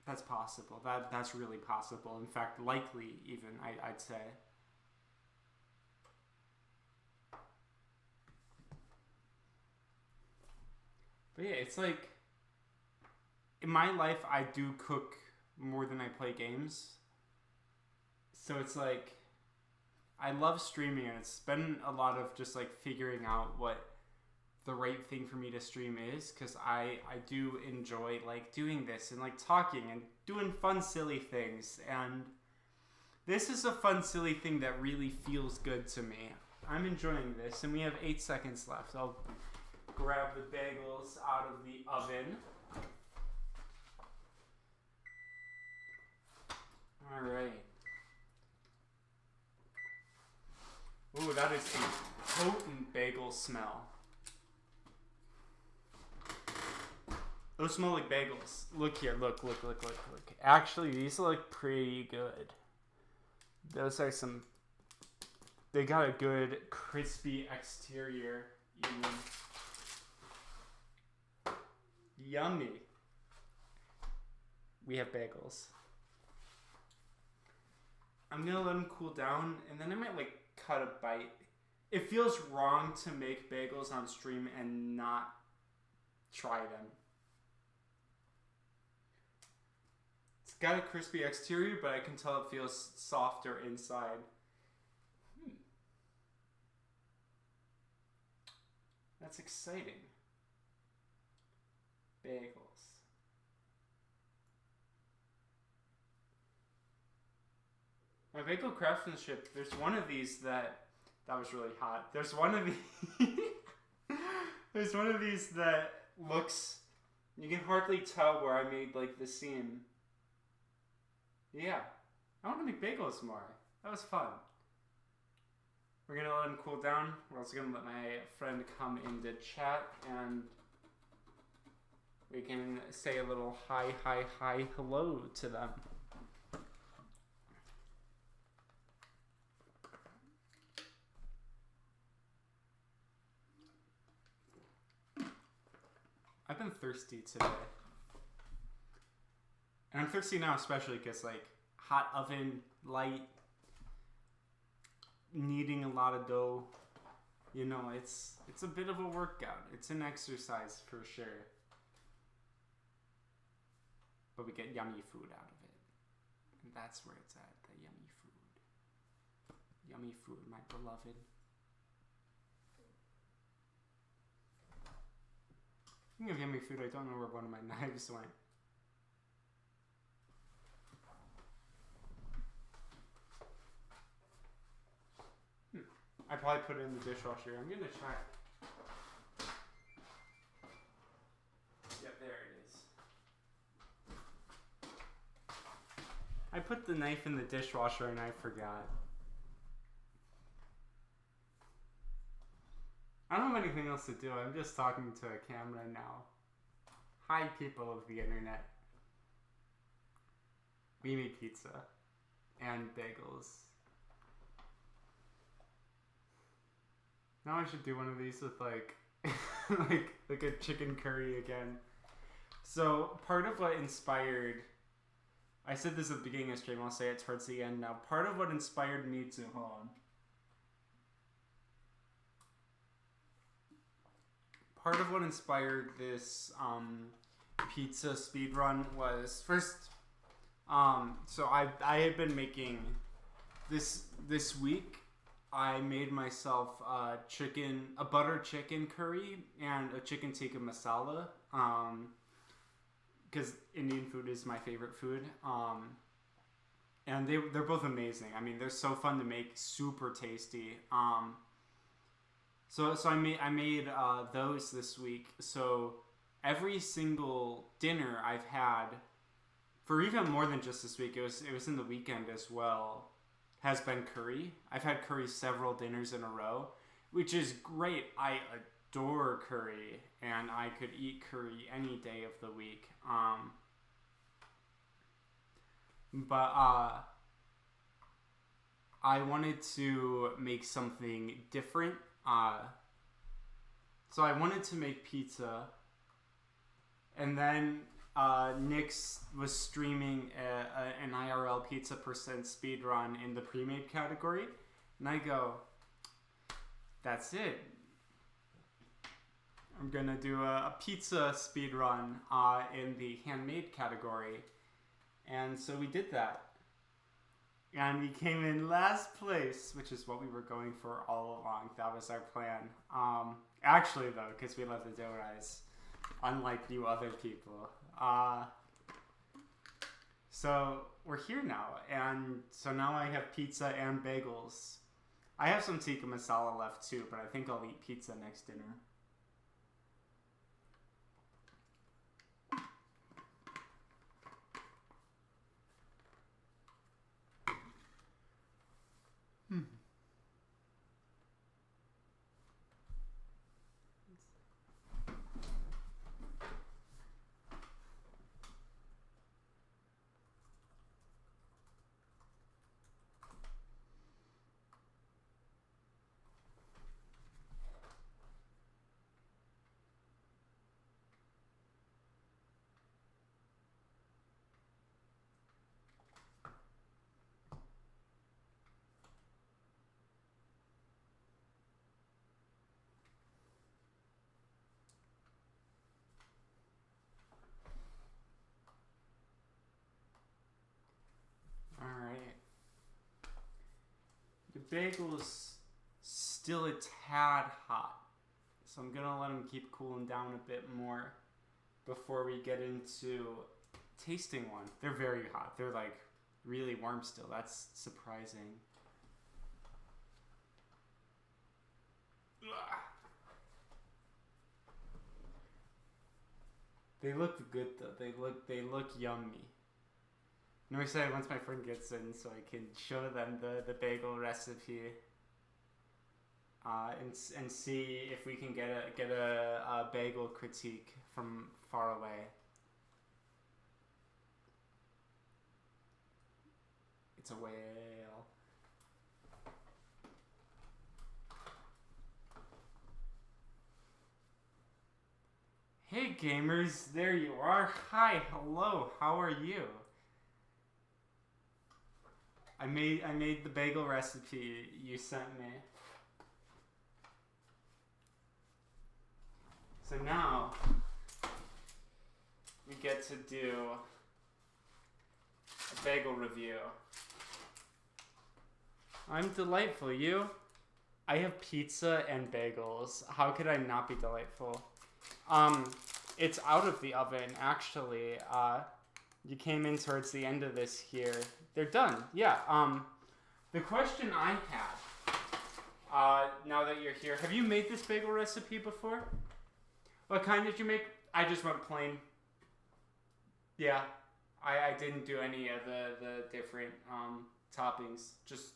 That's possible. That's really possible. In fact, likely even, I'd say. But yeah, it's like, in my life, I do cook more than I play games. So it's like, I love streaming, and it's been a lot of just like figuring out what the right thing for me to stream is, because I do enjoy like doing this and like talking and doing fun, silly things. And this is a fun, silly thing that really feels good to me. I'm enjoying this, and we have 8 seconds left. I'll grab the bagels out of the oven. All right. Ooh, that is a potent bagel smell. Those smell like bagels. Look here, look. Actually, these look pretty good. Those are some... They got a good crispy exterior, even. Yummy. We have bagels. I'm gonna let them cool down, and then I might like cut a bite. It feels wrong to make bagels on stream and not try them. It's got a crispy exterior, but I can tell it feels softer inside. That's exciting. Bagels. My bagel craftsmanship, there's one of these that was really hot. There's one of these there's one of these that looks, you can hardly tell where I made like the seam. Yeah. I want to make bagels more. That was fun. We're gonna let them cool down. We're also gonna let my friend come into chat and we can say a little hi hello to them. I've been thirsty today. And I'm thirsty now especially because like hot oven, light, kneading a lot of dough. You know, it's a bit of a workout. It's an exercise for sure. But we get yummy food out of it. And that's where it's at, the yummy food. Yummy food, my beloved. Speaking of yummy food, I don't know where one of my knives went. I probably put it in the dishwasher. I'm gonna check. Yep, there it is. I put the knife in the dishwasher and I forgot. I don't have anything else to do. I'm just talking to a camera now. Hi, people of the internet. We made pizza and bagels. Now I should do one of these with like, like a chicken curry again. So part of what inspired, I said this at the beginning of the stream, I'll say it towards the end now. Part of what inspired me to, hold on. Part of what inspired this pizza speedrun was first, so I had been making this week. I made myself a butter chicken curry and a chicken tikka masala, because Indian food is my favorite food. And they're both amazing. I mean, they're so fun to make, super tasty. So I made those this week. So every single dinner I've had, for even more than just this week, it was in the weekend as well, has been curry. I've had curry several dinners in a row, which is great. I adore curry, and I could eat curry any day of the week. But I wanted to make something different. So I wanted to make pizza, and then Nyx was streaming an IRLPizza % speedrun in the pre-made category, and I go, that's it. I'm gonna do a pizza speedrun in the handmade category, and so we did that. And we came in last place, which is what we were going for all along. That was our plan. Actually, though, because we let the dough rise, unlike you other people. So we're here now, and so now I have pizza and bagels. I have some tikka masala left too, but I think I'll eat pizza next dinner. Alright. The bagel's still a tad hot, so I'm gonna let them keep cooling down a bit more before we get into tasting one. They're very hot. They're like really warm still. That's surprising. Ugh. They look good though. They look yummy. I'm excited once my friend gets in so I can show them the bagel recipe and see if we can get a bagel critique from far away. It's a whale. Hey gamers, there you are. Hi, hello, how are you? I made the bagel recipe you sent me. So now we get to do a bagel review. I'm delightful. You? I have pizza and bagels. How could I not be delightful? It's out of the oven, actually. You came in towards the end of this here. They're done. Yeah. The question I had, now that you're here, have you made this bagel recipe before? What kind did you make? I just went plain. Yeah. I didn't do any of the different toppings. Just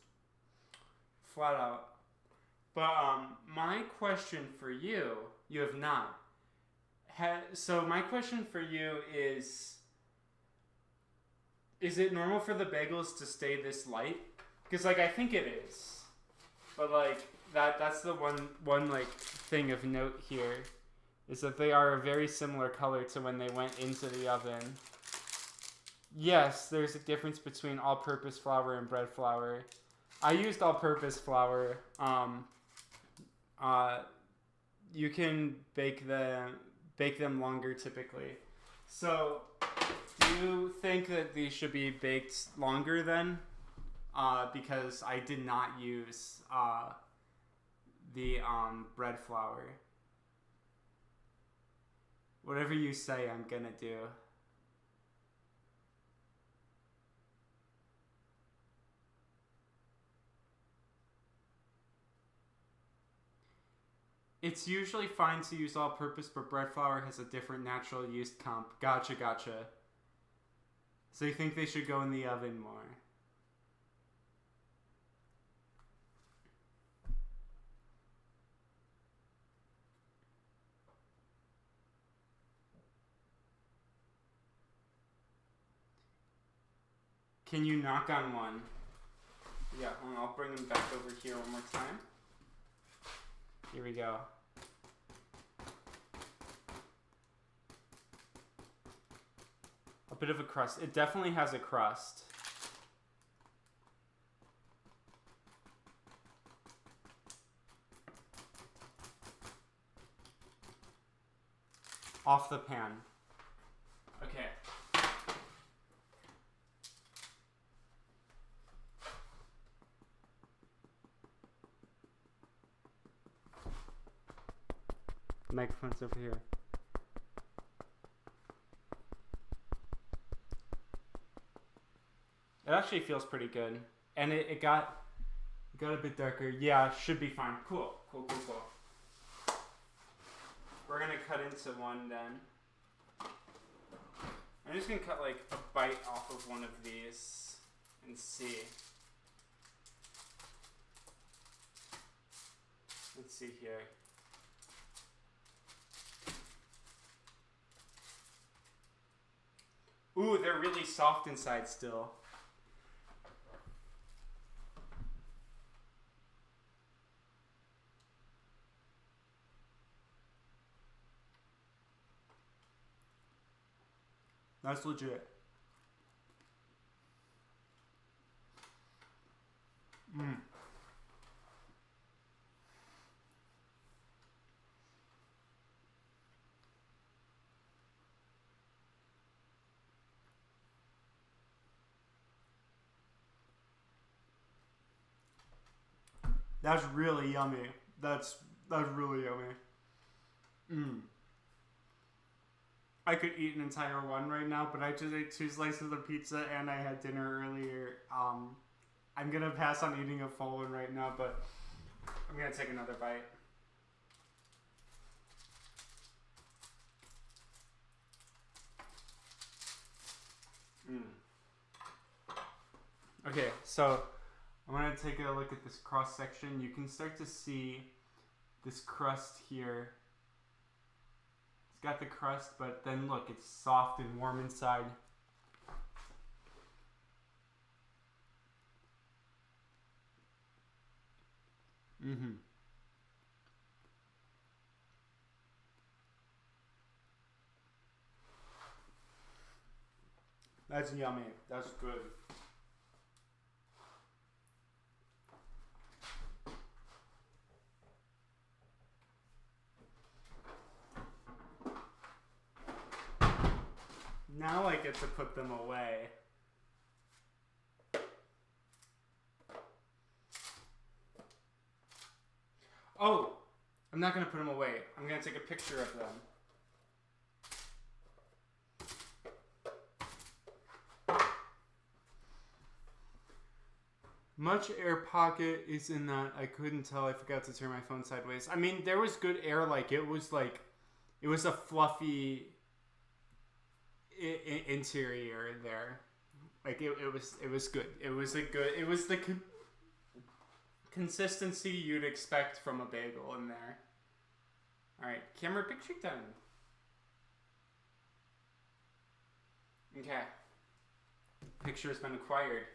flat out. But my question for you, you have not. So my question for you is it normal for the bagels to stay this light? Because like I think it is, but like that's the one like thing of note here is that they are a very similar color to when they went into the oven. Yes, there's a difference between all-purpose flour and bread flour. I used all-purpose flour. You can bake them longer typically. So, do you think that these should be baked longer then? Because I did not use the bread flour. Whatever you say, I'm gonna do. It's usually fine to use all-purpose, but bread flour has a different natural yeast comp. Gotcha. So you think they should go in the oven more? Can you knock on one? Yeah, I'll bring them back over here one more time. Here we go. A bit of a crust. It definitely has a crust. Off the pan. Okay. The microphone's over here. It actually feels pretty good. And it got a bit darker. Yeah, should be fine. Cool. We're gonna cut into one then. I'm just gonna cut like a bite off of one of these and see. see here. Ooh, they're really soft inside still. That's legit. That's really yummy. That's really yummy. I could eat an entire one right now, but I just ate 2 slices of pizza and I had dinner earlier. I'm gonna pass on eating a full one right now, but I'm gonna take another bite. Okay, so I'm gonna take a look at this cross section. You can start to see this crust here. It's got the crust, but then look, it's soft and warm inside. That's yummy. That's good. Now I get to put them away. Oh, I'm not going to put them away. I'm going to take a picture of them. Much air pocket is in that. I couldn't tell. I forgot to turn my phone sideways. I mean, there was good air. It was a fluffy interior there. It was good. It was the consistency you'd expect from a bagel in there. All right, camera picture time. Okay. Picture has been acquired.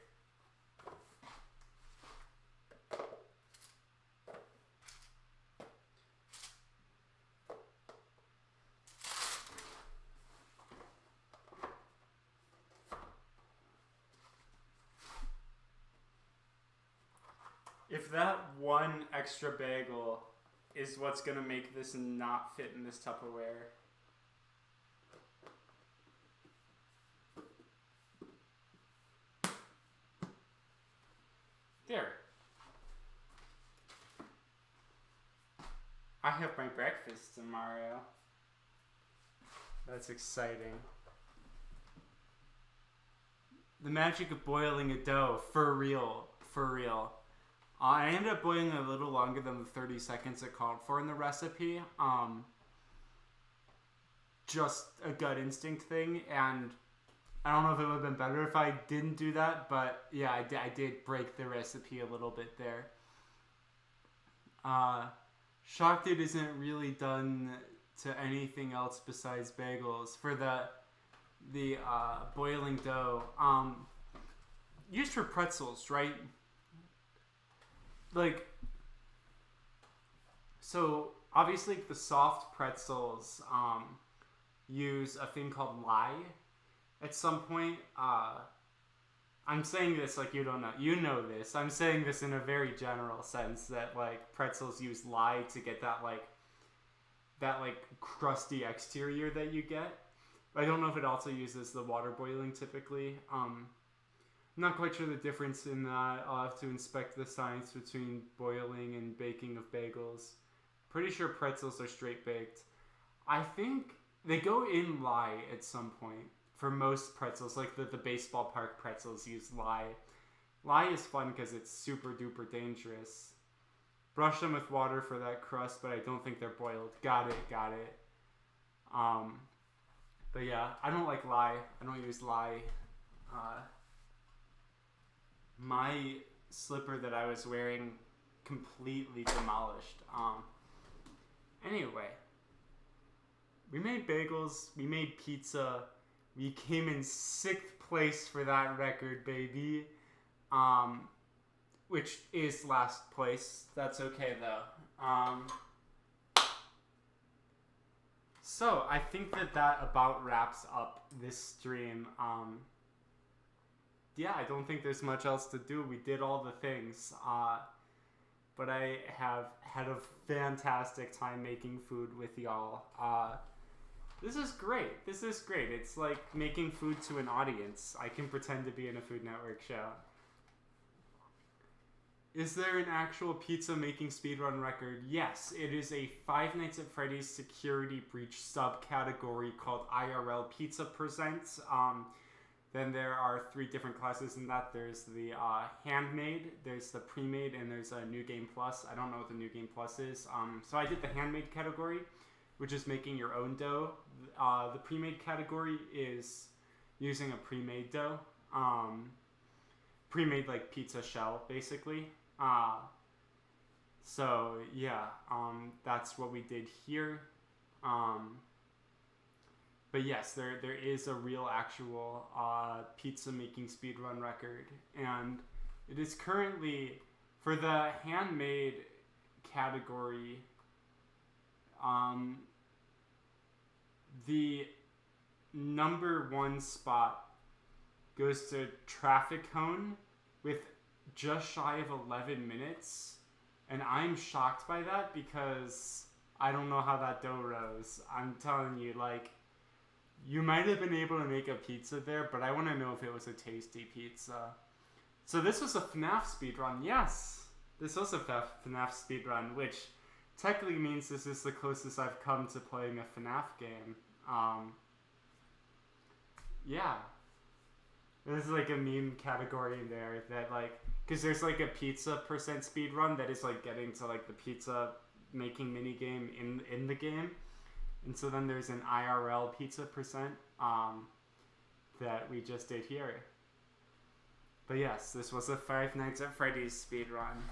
If that one extra bagel is what's going to make this not fit in this Tupperware. There. I have my breakfast tomorrow. That's exciting. The magic of boiling a dough. For real. For real. I ended up boiling a little longer than the 30 seconds it called for in the recipe. Just a gut instinct thing, and I don't know if it would have been better if I didn't do that, but yeah, I did break the recipe a little bit there. Shocked it isn't really done to anything else besides bagels. For the boiling dough, used for pretzels, right? So obviously the soft pretzels use a thing called lye at some point. I'm saying this like you don't know. You know this. I'm saying this in a very general sense that pretzels use lye to get that crusty exterior that you get. I don't know if it also uses the water boiling typically. I'm not quite sure the difference in that. I'll have to inspect the science between boiling and baking of bagels. Pretty sure pretzels are straight baked. I think they go in lye at some point. For most pretzels, like the baseball park pretzels use lye. Lye is fun because it's super duper dangerous. Brush them with water for that crust, but I don't think they're boiled. Got it. But yeah, I don't like lye. I don't use lye. My slipper that I was wearing completely demolished. Anyway, we made bagels, we made pizza, we came in 6th place for that record, baby. Which is last place. That's okay though. So I think that about wraps up this stream. Yeah, I don't think there's much else to do. We did all the things. But I have had a fantastic time making food with y'all. This is great. This is great. It's like making food to an audience. I can pretend to be in a Food Network show. Is there an actual pizza making speedrun record? Yes, it is a Five Nights at Freddy's security breach subcategory called IRLPizza Presents. Then there are 3 different classes in that. There's the HandMade, there's the pre-made, and there's a New Game Plus. I don't know what the New Game Plus is. So I did the HandMade category, which is making your own dough. The pre-made category is using a pre-made dough. Pre-made like pizza shell, basically. So yeah, that's what we did here. But yes, there is a real actual pizza making speedrun record, and it is currently for the handmade category. The number 1 spot goes to Traffic Cone with just shy of 11 minutes, and I'm shocked by that because I don't know how that dough rose. I'm telling you, like, you might have been able to make a pizza there, but I want to know if it was a tasty pizza. So this was a FNAF speedrun. Yes, this was a FNAF speedrun, which technically means this is the closest I've come to playing a FNAF game. Yeah. There's like a meme category in there that like, because there's like a pizza percent speedrun that is like getting to like the pizza making mini game in the game. And so then there's an IRL pizza percent that we just did here. But yes, this was a Five Nights at Freddy's speedrun.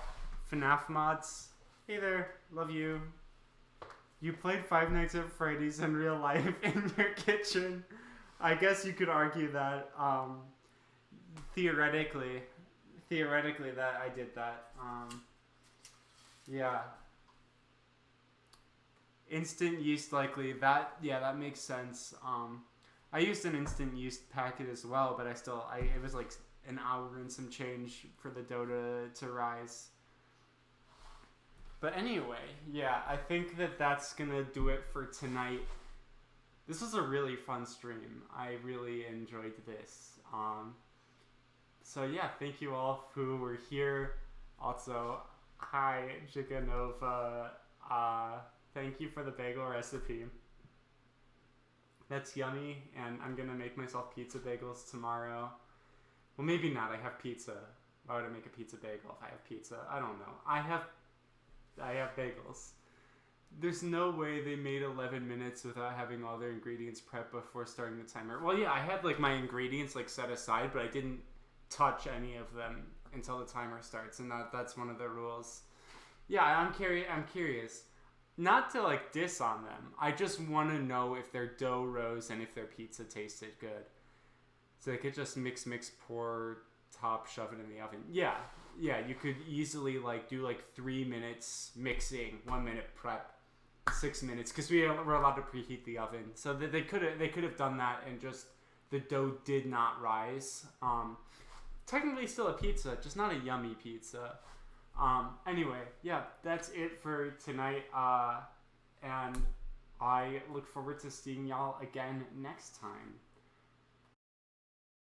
FNAF mods, hey there, love you. You played Five Nights at Freddy's in real life in your kitchen. I guess you could argue that theoretically that I did that. Yeah. Instant yeast likely. That makes sense. I used an instant yeast packet as well, but it was like an hour and some change for the dough to rise. But anyway, yeah, I think that's gonna do it for tonight. This was a really fun stream. I really enjoyed this. So yeah, thank you all who were here. Also, hi Giganova. Thank you for the bagel recipe. That's yummy, and I'm gonna make myself pizza bagels tomorrow. Well, maybe not. I have pizza. Why would I make a pizza bagel if I have pizza? I don't know. I have bagels. There's no way they made 11 minutes without having all their ingredients prepped before starting the timer. Well, yeah, I had like my ingredients like set aside, but I didn't touch any of them until the timer starts, and that's one of the rules. Yeah, I'm curious. Not to like diss on them. I just want to know if their dough rose and if their pizza tasted good. So they could just mix, pour, top, shove it in the oven. Yeah, you could easily like do like 3 minutes mixing, 1 minute prep, 6 minutes, because we were allowed to preheat the oven. So they could have done that, and just the dough did not rise. Technically still a pizza, just not a yummy pizza. Anyway, yeah, that's it for tonight. And I look forward to seeing y'all again next time.